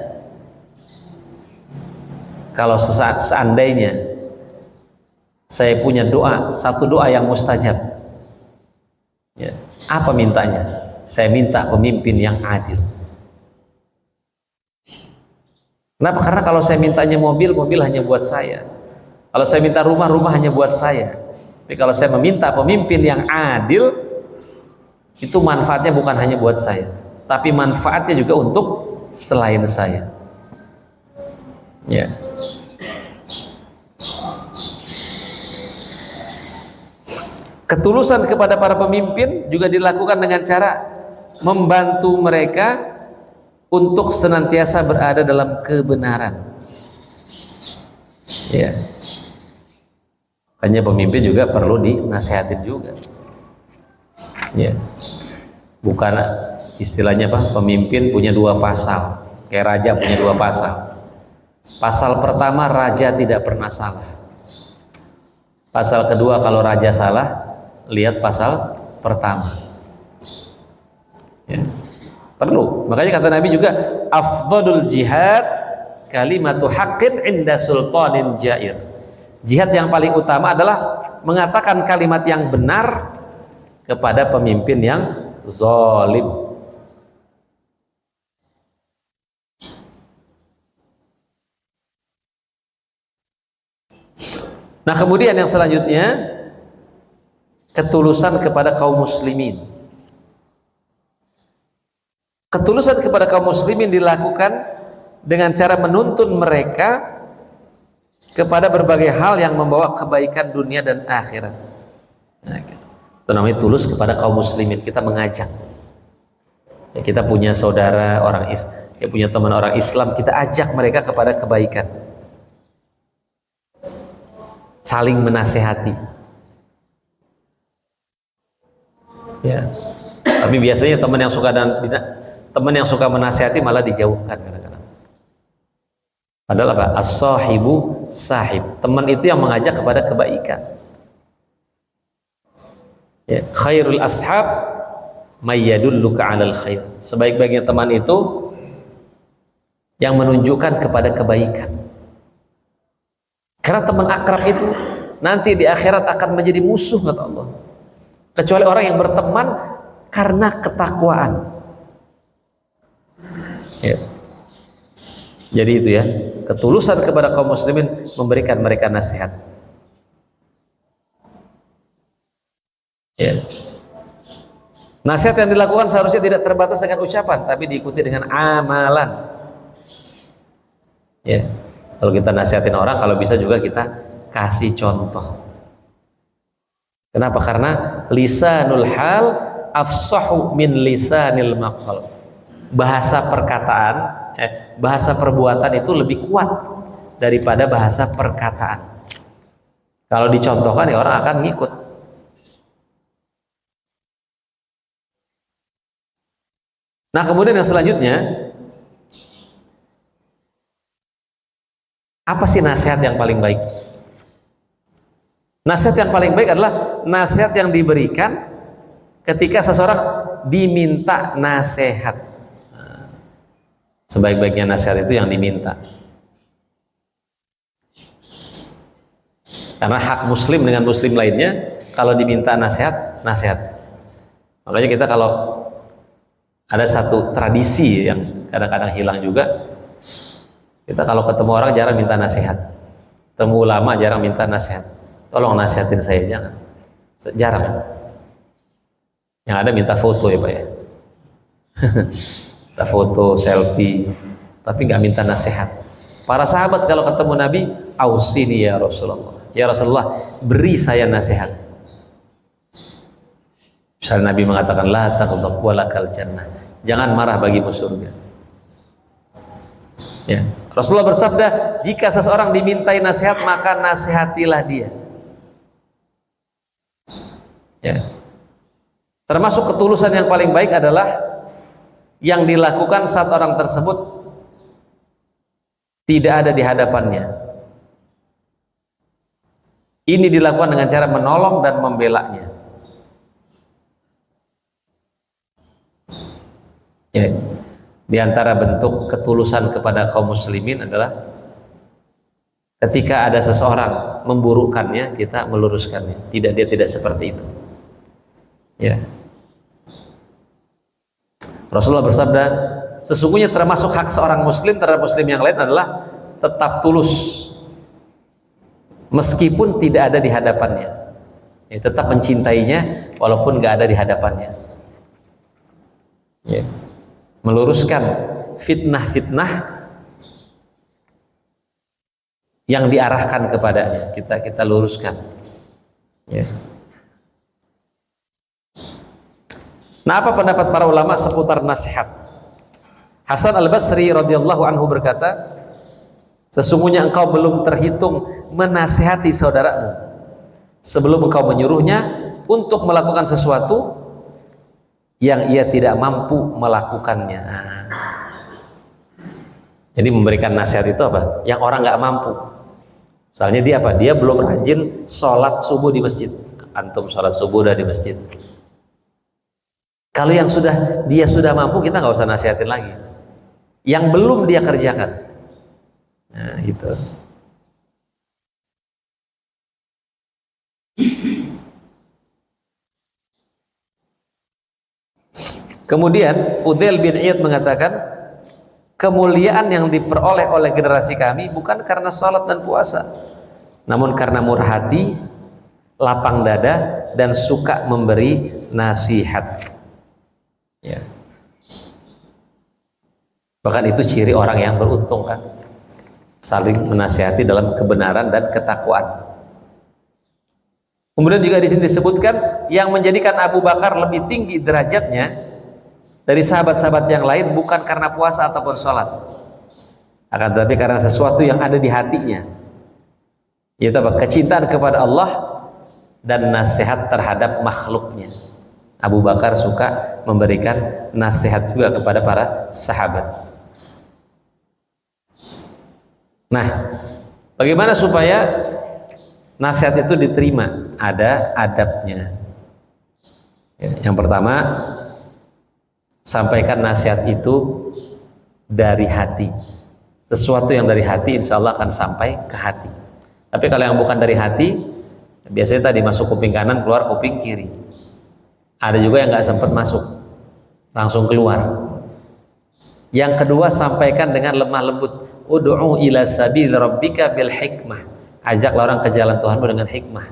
kalau seandainya saya punya doa, satu doa yang mustajab, ya, apa mintanya? Saya minta pemimpin yang adil. Kenapa? Karena kalau saya mintanya mobil, mobil hanya buat saya. Kalau saya minta rumah, rumah hanya buat saya. Tapi kalau saya meminta pemimpin yang adil, itu manfaatnya bukan hanya buat saya, tapi manfaatnya juga untuk selain saya. Ya. Ketulusan kepada para pemimpin juga dilakukan dengan cara membantu mereka untuk senantiasa berada dalam kebenaran. Ya. Hanya pemimpin juga perlu dinasihatin juga. Ya. Bukan istilahnya apa? Pemimpin punya 2 pasal, kayak raja punya 2 pasal. Pasal pertama, raja tidak pernah salah. Pasal kedua, kalau raja salah, lihat pasal pertama. Ya. Perlu. Makanya kata Nabi juga, afdhalul jihad kalimatu haqqin inda sultanin jair. Jihad yang paling utama adalah mengatakan kalimat yang benar kepada pemimpin yang zalim. Nah, kemudian yang selanjutnya, ketulusan kepada kaum muslimin. Ketulusan kepada kaum muslimin dilakukan dengan cara menuntun mereka kepada berbagai hal yang membawa kebaikan dunia dan akhirat. Nah, itu namanya tulus kepada kaum muslimin. Kita mengajak. Ya, kita punya saudara orang ya, punya teman orang Islam, kita ajak mereka kepada kebaikan. Saling menasehati. Ya. Tapi biasanya teman yang suka menasehati malah dijauhkan kadang-kadang. Padahal apa? As-sahibu sahib. Teman itu yang mengajak kepada kebaikan. Ya, khairul ashab may yadulluka 'alal khair. Sebaik-baiknya teman itu yang menunjukkan kepada kebaikan. Karena teman akrab itu nanti di akhirat akan menjadi musuh, kata Allah. Kecuali orang yang berteman karena ketakwaan. Ya. Jadi itu ya, ketulusan kepada kaum muslimin memberikan mereka nasihat. Ya. Nasihat yang dilakukan seharusnya tidak terbatas dengan ucapan, tapi diikuti dengan amalan. Ya. Kalau kita nasihatin orang, kalau bisa juga kita kasih contoh. Kenapa? Karena lisanul hal afsahu min lisanil maqal. Bahasa perkataan, bahasa perbuatan itu lebih kuat daripada bahasa perkataan. Kalau dicontohkan ya orang akan ngikut. Nah, kemudian yang selanjutnya, apa sih nasihat yang paling baik? Nasihat yang paling baik adalah nasihat yang diberikan ketika seseorang diminta nasihat. Sebaik-baiknya nasihat itu yang diminta. Karena hak muslim dengan muslim lainnya, kalau diminta nasihat, nasihat. Makanya kita kalau ada satu tradisi yang kadang-kadang hilang juga, kita kalau ketemu orang jarang minta nasihat, ketemu ulama jarang minta nasihat. Tolong nasihatin saya, jangan. Jarang. Yang ada minta foto ya Pak ya. Minta foto, selfie, tapi nggak minta nasihat. Para sahabat kalau ketemu Nabi, ausini ya Rasulullah. Ya Rasulullah, beri saya nasihat. Misalnya Nabi mengatakan, la taghdab walakal jannah. Jangan marah bagimu surga. Ya. Rasulullah bersabda, jika seseorang dimintai nasihat, maka nasihatilah dia. Ya. Termasuk ketulusan yang paling baik adalah yang dilakukan saat orang tersebut tidak ada di hadapannya. Ini dilakukan dengan cara menolong dan membelanya. Ya. Di antara bentuk ketulusan kepada kaum muslimin adalah ketika ada seseorang memburukkannya, kita meluruskannya. Dia tidak seperti itu. Ya. Rasulullah bersabda, sesungguhnya termasuk hak seorang muslim terhadap muslim yang lain adalah tetap tulus meskipun tidak ada di hadapannya. Ya, tetap mencintainya walaupun nggak ada di hadapannya. Ya. Meluruskan fitnah-fitnah yang diarahkan kepadanya, kita luruskan. Ya. Nah, apa pendapat para ulama seputar nasihat? Hasan Al-Basri radhiyallahu anhu berkata, sesungguhnya engkau belum terhitung menasihati saudaramu sebelum engkau menyuruhnya untuk melakukan sesuatu yang ia tidak mampu melakukannya. Jadi memberikan nasihat itu apa? Yang orang nggak mampu. Misalnya dia apa? Dia belum rajin sholat subuh di masjid. Antum sholat subuh udah di masjid. Kalau yang dia sudah mampu, kita nggak usah nasihatin lagi. Yang belum dia kerjakan. Nah, itu. Kemudian Fudail bin Iyad mengatakan, kemuliaan yang diperoleh oleh generasi kami bukan karena salat dan puasa, namun karena murah hati, lapang dada, dan suka memberi nasihat. Ya. Bahkan itu ciri orang yang beruntung kan, saling menasihati dalam kebenaran dan ketakwaan. Kemudian juga di sini disebutkan yang menjadikan Abu Bakar lebih tinggi derajatnya dari sahabat-sahabat yang lain bukan karena puasa ataupun sholat, akan tetapi karena sesuatu yang ada di hatinya, yaitu apa? Kecintaan kepada Allah dan nasihat terhadap makhluknya. Abu Bakar suka memberikan nasihat juga kepada para sahabat. Nah, bagaimana supaya nasihat itu diterima? Ada adabnya. Yang pertama, sampaikan nasihat itu dari hati. Sesuatu yang dari hati insya Allah akan sampai ke hati. Tapi kalau yang bukan dari hati, biasanya tadi masuk kuping kanan, keluar kuping kiri. Ada juga yang nggak sempat masuk, langsung keluar. Yang kedua, sampaikan dengan lemah lembut. Ud'u ila sabil rabbika bil hikmah. Ajaklah orang ke jalan Tuhanmu dengan hikmah.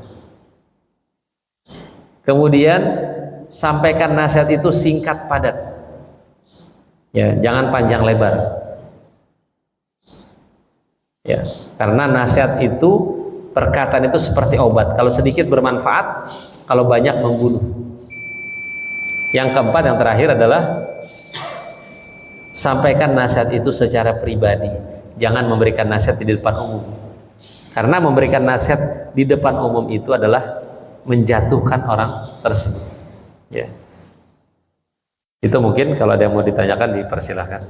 Kemudian sampaikan nasihat itu singkat padat. Ya, jangan panjang lebar. Ya, karena nasihat itu, perkataan itu seperti obat. Kalau sedikit bermanfaat, kalau banyak membunuh. Yang keempat, yang terakhir adalah sampaikan nasihat itu secara pribadi. Jangan memberikan nasihat di depan umum. Karena memberikan nasihat di depan umum itu adalah menjatuhkan orang tersebut. Ya. Itu mungkin kalau ada yang mau ditanyakan dipersilahkan.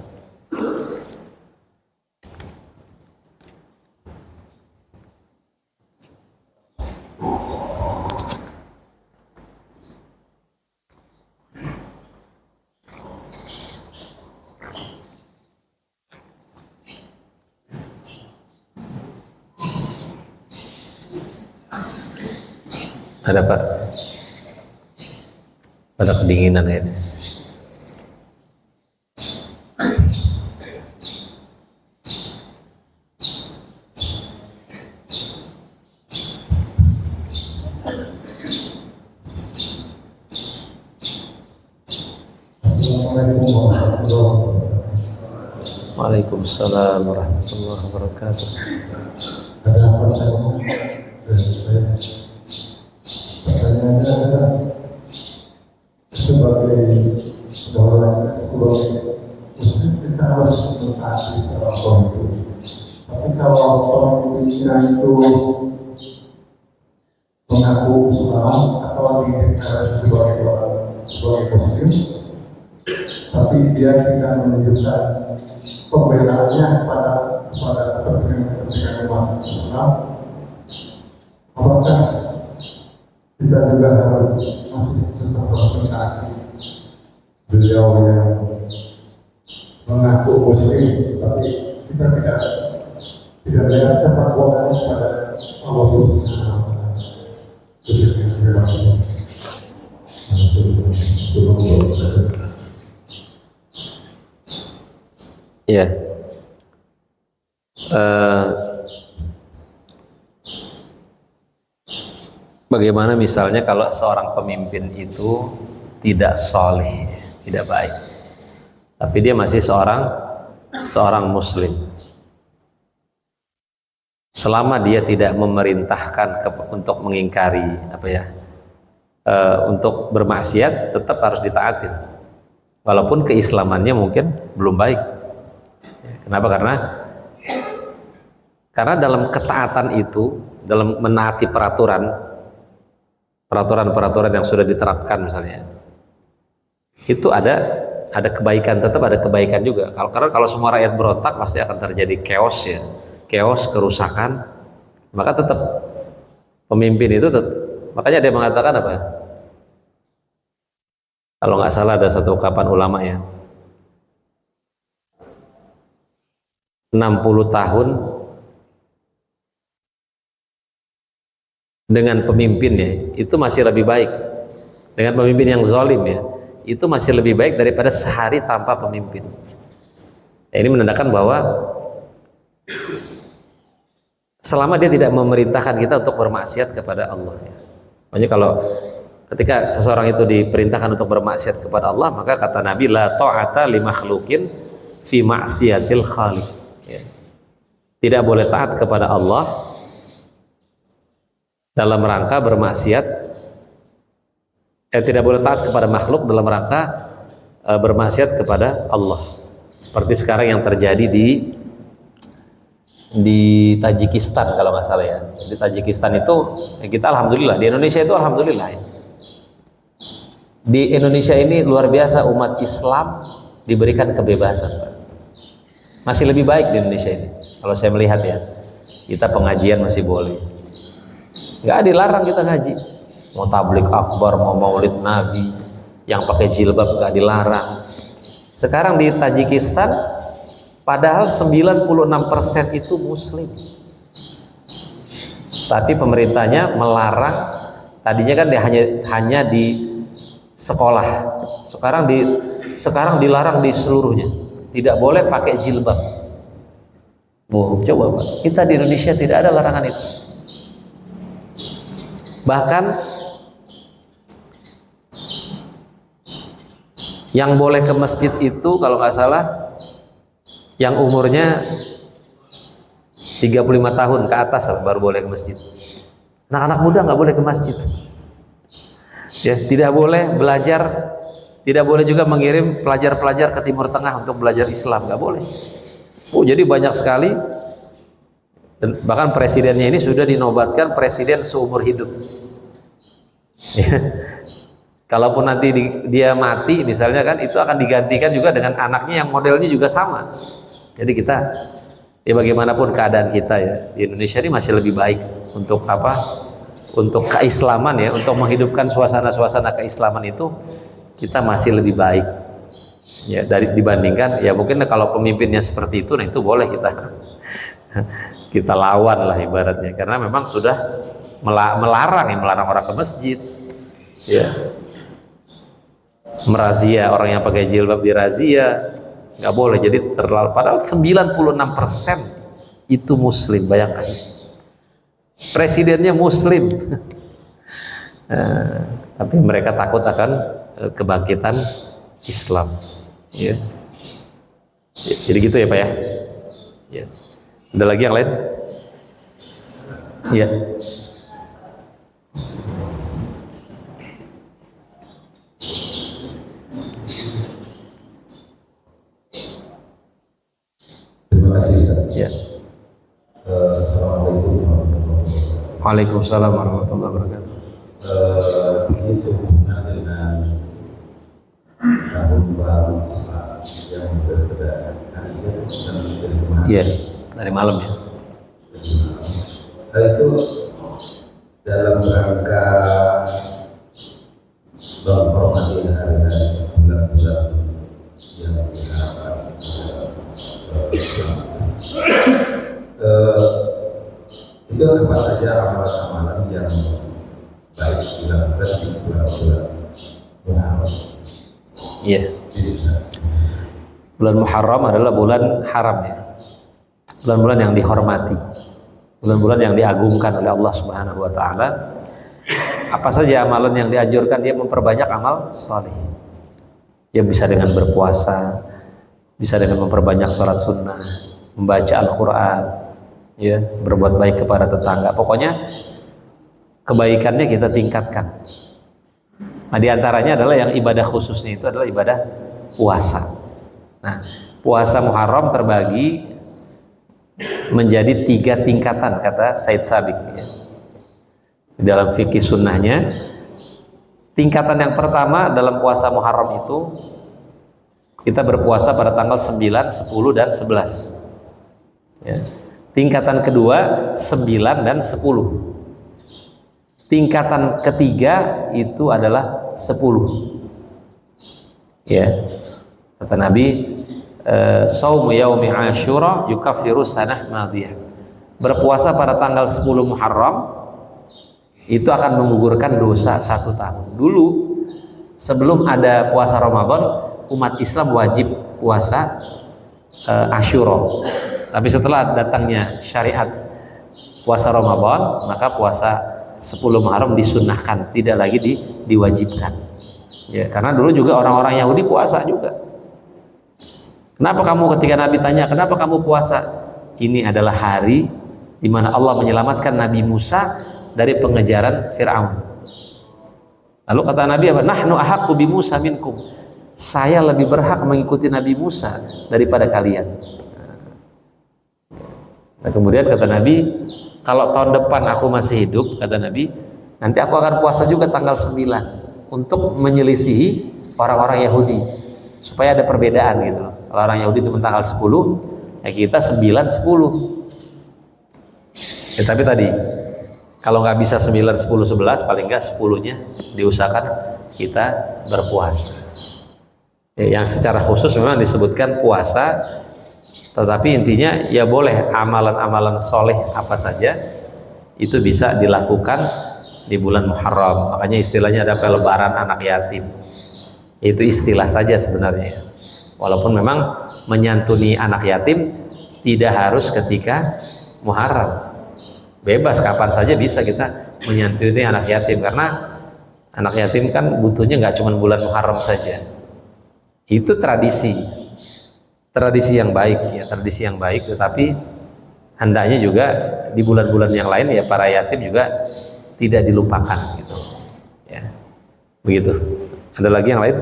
Ada Pak? Pada kedinginan kayaknya. Waalaikumsalam warahmatullahi wabarakatuh. Ada pertanyaan dari saya. Pertanyaannya adalah sebagai orang sebagai muslim kita harus mentaati secara pemimpin. Tapi kalau pemimpinnya itu mengaku Islam atau dideklarasi sebagai muslim, tapi dia tidak menunjukkan pembelaannya kepada kepentingan umat Islam, apakah kita juga masih tetap harus mentaati beliau yang mengaku muslim, tapi kita tidak melihat ketakwaan pada Allah Subhanahu wa Ta'ala. Ya. Bagaimana misalnya kalau seorang pemimpin itu tidak soleh, tidak baik, tapi dia masih seorang muslim. Selama dia tidak memerintahkan untuk mengingkari untuk bermaksiat, tetap harus ditaatin, walaupun keislamannya mungkin belum baik. Kenapa? Karena dalam ketaatan itu, dalam menaati peraturan yang sudah diterapkan misalnya, itu ada kebaikan, tetap ada kebaikan juga. Karena kalau semua rakyat berontak pasti akan terjadi chaos, kerusakan. Maka tetap pemimpin itu makanya dia mengatakan apa? Kalau nggak salah ada satu ungkapan ulama ya, 60 tahun dengan pemimpin ya, itu masih lebih baik. Dengan pemimpin yang zalim ya, itu masih lebih baik daripada sehari tanpa pemimpin. Ini menandakan bahwa selama dia tidak memerintahkan kita untuk bermaksiat kepada Allah ya. Makanya kalau ketika seseorang itu diperintahkan untuk bermaksiat kepada Allah, maka kata Nabi, la ta'ata li makhluqin fi maksiatil khaliq ya. Tidak boleh taat kepada Allah dalam rangka bermaksiat, tidak boleh taat kepada makhluk dalam rangka bermaksiat kepada Allah. Seperti sekarang yang terjadi di Tajikistan kalau nggak salah ya. Di Tajikistan itu kita alhamdulillah, di Indonesia itu alhamdulillah ya. Di Indonesia ini luar biasa, umat Islam diberikan kebebasan, Pak. Masih lebih baik di Indonesia ini kalau saya melihat ya. Kita pengajian masih boleh, nggak dilarang kita ngaji, mau tablik akbar, mau maulid nabi, yang pakai jilbab nggak dilarang. Sekarang di Tajikistan padahal 96% itu muslim, tapi pemerintahnya melarang. Tadinya kan dia hanya di sekolah, sekarang dilarang di seluruhnya, tidak boleh pakai jilbab. Coba Pak, kita di Indonesia tidak ada larangan itu. Bahkan yang boleh ke masjid itu kalau nggak salah yang umurnya 35 tahun ke atas baru boleh ke masjid. Anak-anak muda nggak boleh ke masjid ya. Tidak boleh belajar, tidak boleh juga mengirim pelajar-pelajar ke Timur Tengah untuk belajar Islam, nggak boleh. Jadi banyak sekali, dan bahkan presidennya ini sudah dinobatkan presiden seumur hidup ya. Kalaupun nanti dia mati misalnya kan, itu akan digantikan juga dengan anaknya yang modelnya juga sama. Jadi kita ya bagaimanapun keadaan kita ya di Indonesia ini masih lebih baik untuk untuk keislaman ya, untuk menghidupkan suasana-suasana keislaman itu kita masih lebih baik ya dibandingkan ya mungkin kalau pemimpinnya seperti itu, nah itu boleh kita lawan lah ibaratnya, karena memang sudah melarang orang ke masjid ya, merazia orang yang pakai jilbab, dirazia, nggak boleh. Jadi terlalu, padahal 96% itu muslim, bayangkan presidennya muslim. Tapi mereka takut akan kebangkitan Islam ya. Jadi gitu ya Pak ya. Ya. Ada lagi yang lain? Iya. Terima kasih Ustaz. Ya. Assalamualaikum warahmatullahi wabarakatuh. Waalaikumsalam warahmatullahi wabarakatuh. Ini sehubungan dengan tahun baru Islam yang berbeda hari ini dan dari kemarin. Iya, dari malam ya. Itu dalam rangka menghormati hari-hari bulan-bulan yang diharapkan Islam. Itu apa saja amalan-amalan yang baik dilakukan di selama bulan Muharram? Iya. Bulan Muharram adalah bulan haram ya. Bulan-bulan yang dihormati. Bulan-bulan yang diagungkan oleh Allah Subhanahu wa taala. Apa saja amalan yang dianjurkan? Dia memperbanyak amal saleh. Dia bisa dengan berpuasa, bisa dengan memperbanyak salat sunnah, membaca Al-Qur'an, ya, berbuat baik kepada tetangga. Pokoknya kebaikannya kita tingkatkan. Nah, di antaranya adalah yang ibadah khususnya itu adalah ibadah puasa. Nah, puasa Muharram terbagi menjadi 3 tingkatan kata Said Sabiq ya. Di dalam fikih sunnahnya, tingkatan yang pertama dalam puasa Muharram itu kita berpuasa pada tanggal 9, 10 dan 11 ya. Tingkatan kedua 9 dan 10. Tingkatan ketiga itu adalah 10 ya. Kata Nabi, saumu yaumi Asyura yukaffiru sanah madiyah. Berpuasa pada tanggal 10 Muharram itu akan menggugurkan dosa 1 tahun. Dulu sebelum ada puasa Ramadan, umat Islam wajib puasa Asyura. Tapi setelah datangnya syariat puasa Ramadan, maka puasa 10 Muharram disunnahkan, tidak lagi diwajibkan. Ya, karena dulu juga orang-orang Yahudi puasa juga. Kenapa kamu, ketika Nabi tanya, kenapa kamu puasa? Ini adalah hari di mana Allah menyelamatkan Nabi Musa dari pengejaran Fir'aun. Lalu kata Nabi apa? Nahnu ahaqqu bi Musa minkum. Saya lebih berhak mengikuti Nabi Musa daripada kalian. Nah, kemudian kata Nabi, kalau tahun depan aku masih hidup, kata Nabi, nanti aku akan puasa juga tanggal 9 untuk menyelisihi orang-orang Yahudi, supaya ada perbedaan gitu loh. Kalau orang Yahudi itu tanggal 10, ya kita 9, 10. Ya, tapi tadi kalau nggak bisa 9, 10, 11, paling nggak 10-nya diusahakan kita berpuasa. Ya, yang secara khusus memang disebutkan puasa, tetapi intinya ya boleh amalan-amalan soleh apa saja itu bisa dilakukan di bulan Muharram. Makanya istilahnya ada pelebaran anak yatim. Itu istilah saja sebenarnya. Walaupun memang menyantuni anak yatim tidak harus ketika Muharram. Bebas kapan saja bisa kita menyantuni anak yatim, karena anak yatim kan butuhnya nggak cuma bulan Muharram saja. Itu tradisi yang baik ya, tradisi yang baik, tetapi hendaknya juga di bulan-bulan yang lain ya para yatim juga tidak dilupakan gitu. Ya. Begitu. Ada lagi yang lain?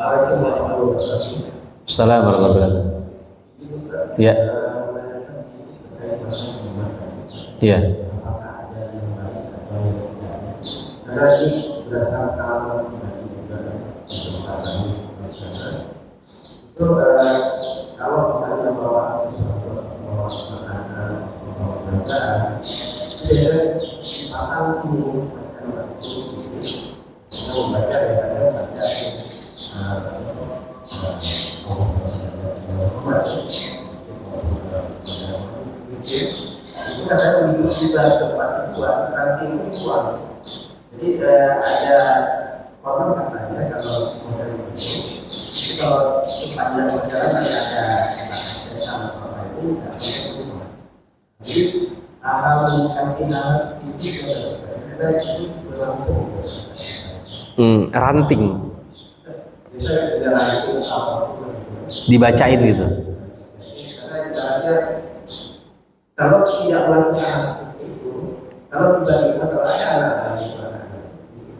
Assalamualaikum warahmatullahi wabarakatuh. Ya. Ya. Karena ini berdasarkan itu kalau misalnya bawa sesuatu, bawa makanan, bawa belanjaan, biasanya dipasang ini kita membaca ya, kadang baca itu kadang juga tempat dibuat, nanti itu buang. Jadi ada konon katanya kalau model itu, kalau sepanjang perjalanan ada setan atau apa itu, jadi hal yang hal seperti itu kita itu berlangsung. Ranting. nanti apapun dibacain gitu. karena ibaratnya kalau tidak melakukan seperti itu, kalau tiba-tiba kalau ada anak bayi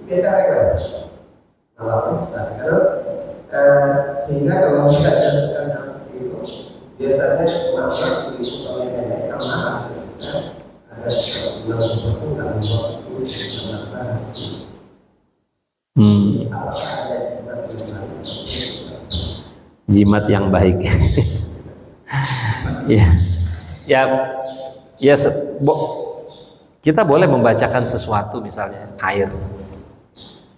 biasa mereka kalau sehingga kalau kita jadikan itu biasanya mama itu kalau nenek karena ada bulan seperti dan jimat yang baik. Ya, ya, ya. Kita boleh membacakan sesuatu, misalnya air.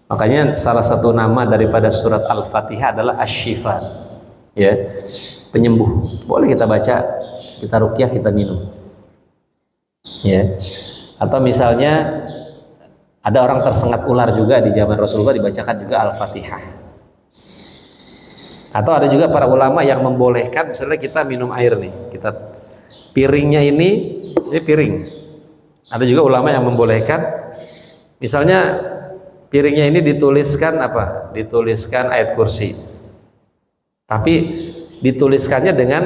Makanya salah satu nama daripada surat Al-Fatihah adalah Asy-Syifa, ya, penyembuh. Boleh kita baca, kita ruqyah, kita minum, ya. Atau misalnya ada orang tersengat ular juga di zaman Rasulullah, dibacakan juga Al-Fatihah. Atau ada juga para ulama yang membolehkan, misalnya kita minum air nih, kita piringnya ini piring. Ada juga ulama yang membolehkan, misalnya piringnya ini dituliskan apa? Dituliskan ayat kursi. Tapi dituliskannya dengan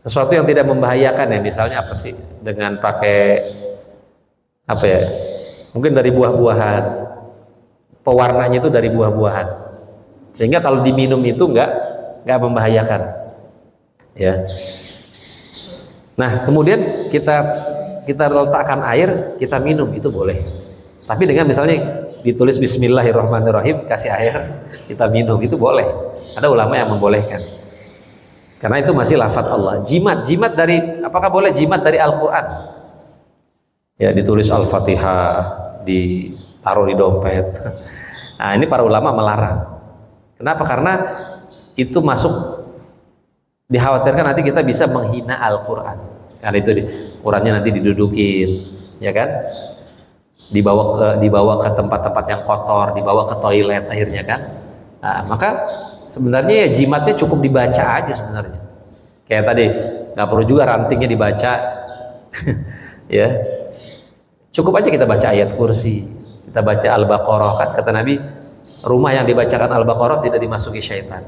sesuatu yang tidak membahayakan, ya. Misalnya apa sih? Dengan pakai apa ya? Mungkin dari buah-buahan. Pewarnanya itu dari buah-buahan. Sehingga kalau diminum itu enggak membahayakan. Ya. Nah, kemudian kita letakkan air, kita minum, itu boleh. Tapi dengan misalnya ditulis Bismillahirrahmanirrahim, kasih air, kita minum, itu boleh. Ada ulama yang membolehkan. Karena itu masih lafaz Allah. Jimat dari, apakah boleh jimat dari Al-Quran? Ya, ditulis Al-Fatihah, ditaruh di dompet. Nah, ini para ulama melarang. Kenapa? Karena itu masuk, dikhawatirkan nanti kita bisa menghina Al-Quran. Karena itu Qurannya nanti didudukin, ya kan? Dibawa ke tempat-tempat yang kotor, dibawa ke toilet akhirnya kan. Nah, maka sebenarnya ya jimatnya cukup dibaca aja sebenarnya. Kayak tadi, nggak perlu juga rantingnya dibaca, ya. Cukup aja kita baca ayat kursi, kita baca Al-Baqarah, kan kata Nabi, rumah yang dibacakan Al-Baqarah tidak dimasuki syaitan.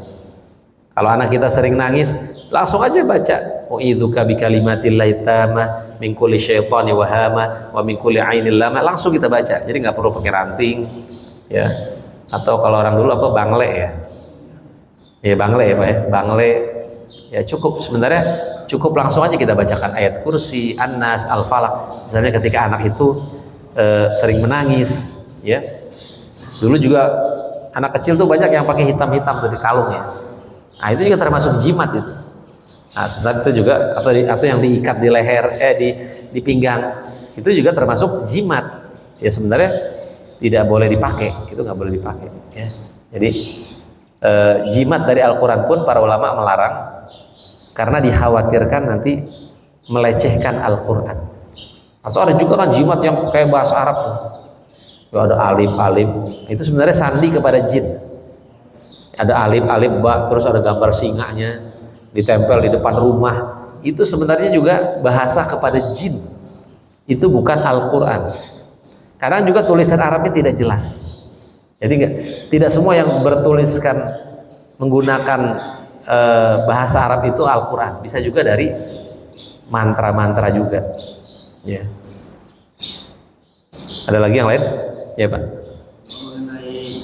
Kalau anak kita sering nangis, langsung aja baca u'idzuka bikalimatillahi tammah min kulli syaitani wa hama wa min kulli ainil lama, langsung kita baca. Jadi nggak perlu pakai ranting, ya. Atau kalau orang dulu apa, bangle ya. Ya bangle ya Pak ya, bangle. Ya cukup, sebenarnya cukup langsung aja kita bacakan ayat kursi, An-Nas, Al-Falaq. Misalnya ketika anak itu sering menangis, ya. Dulu juga anak kecil tuh banyak yang pakai hitam-hitam tuh di kalung ya. Nah, itu juga termasuk jimat itu. Nah, sebenarnya itu juga atau yang diikat di leher, di pinggang, itu juga termasuk jimat. Ya sebenarnya tidak boleh dipakai, itu nggak boleh dipakai. Ya. Jadi jimat dari Al-Quran pun para ulama melarang karena dikhawatirkan nanti melecehkan Al-Quran. Atau ada juga kan jimat yang kayak bahasa Arab tuh. Ada alif, itu sebenarnya sandi kepada jin. Ada alif, ba, terus ada gambar singanya ditempel di depan rumah. Itu sebenarnya juga bahasa kepada jin. Itu bukan Al-Quran. Kadang juga tulisan Arabnya tidak jelas. Jadi tidak semua yang bertuliskan menggunakan bahasa Arab itu Al-Quran. Bisa juga dari mantra-mantra juga. Ya. Ada lagi yang lain? Ya Pak. Mengenai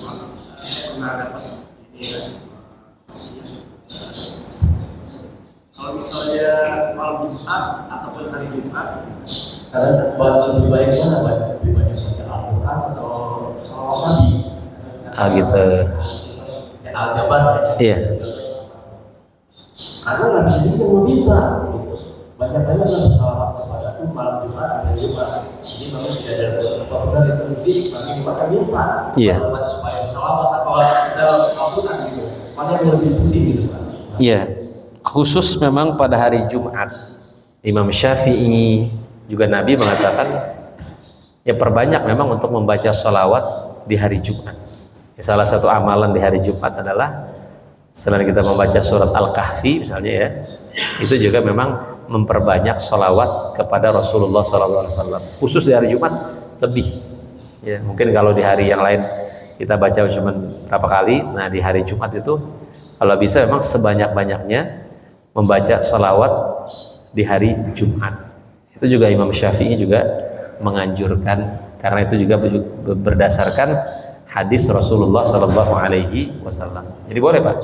kalau misalnya malam Jumat ataupun hari Jumat, Karena lebih baik mana Pak? Lebih banyak baca Al-Quran atau sholawat Nabi? Ah gitu. Al-Jabar. Iya. Karena Nabi sendiri meminta banyak-banyak Nabi sholawat kepada itu malam Jumat, hari Jumat. Jadi memang tidak ada benar itu mesti kami dipakai Jumat. Iya. Supaya sholawat atau Al-Quran gitu. Mana yang lebih penting gitu Pak? Iya. Khusus memang pada hari Jumat, Imam Syafi'i juga Nabi mengatakan ya perbanyak memang untuk membaca sholawat di hari Jumat. Ya, salah satu amalan di hari Jumat adalah selain kita membaca surat Al-Kahfi misalnya ya, itu juga memang memperbanyak sholawat kepada Rasulullah SAW. Khusus di hari Jumat lebih. Ya, mungkin kalau di hari yang lain kita baca cuma berapa kali, nah di hari Jumat itu Kalau bisa memang sebanyak-banyaknya membaca salawat di hari Jumat. Itu juga Imam Syafi'i juga menganjurkan, karena itu juga berdasarkan hadis Rasulullah Sallallahu Alaihi Wasallam. Jadi boleh Pak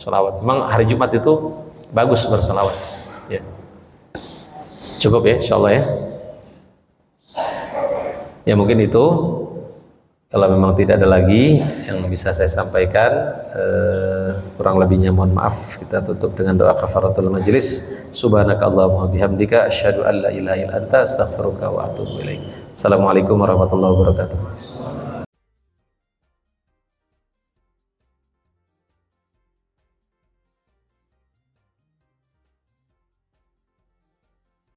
salawat. Memang hari Jumat itu bagus bersalawat. Ya. Cukup ya, insyaallah ya. Ya mungkin itu. Kalau memang tidak ada lagi yang bisa saya sampaikan, kurang lebihnya mohon maaf. Kita tutup dengan doa kafaratul majlis. Subhanakallahumma bihamdika asyhadu an la ilaha illa anta astaghfiruka wa atubu ilaik. Assalamualaikum warahmatullahi wabarakatuh.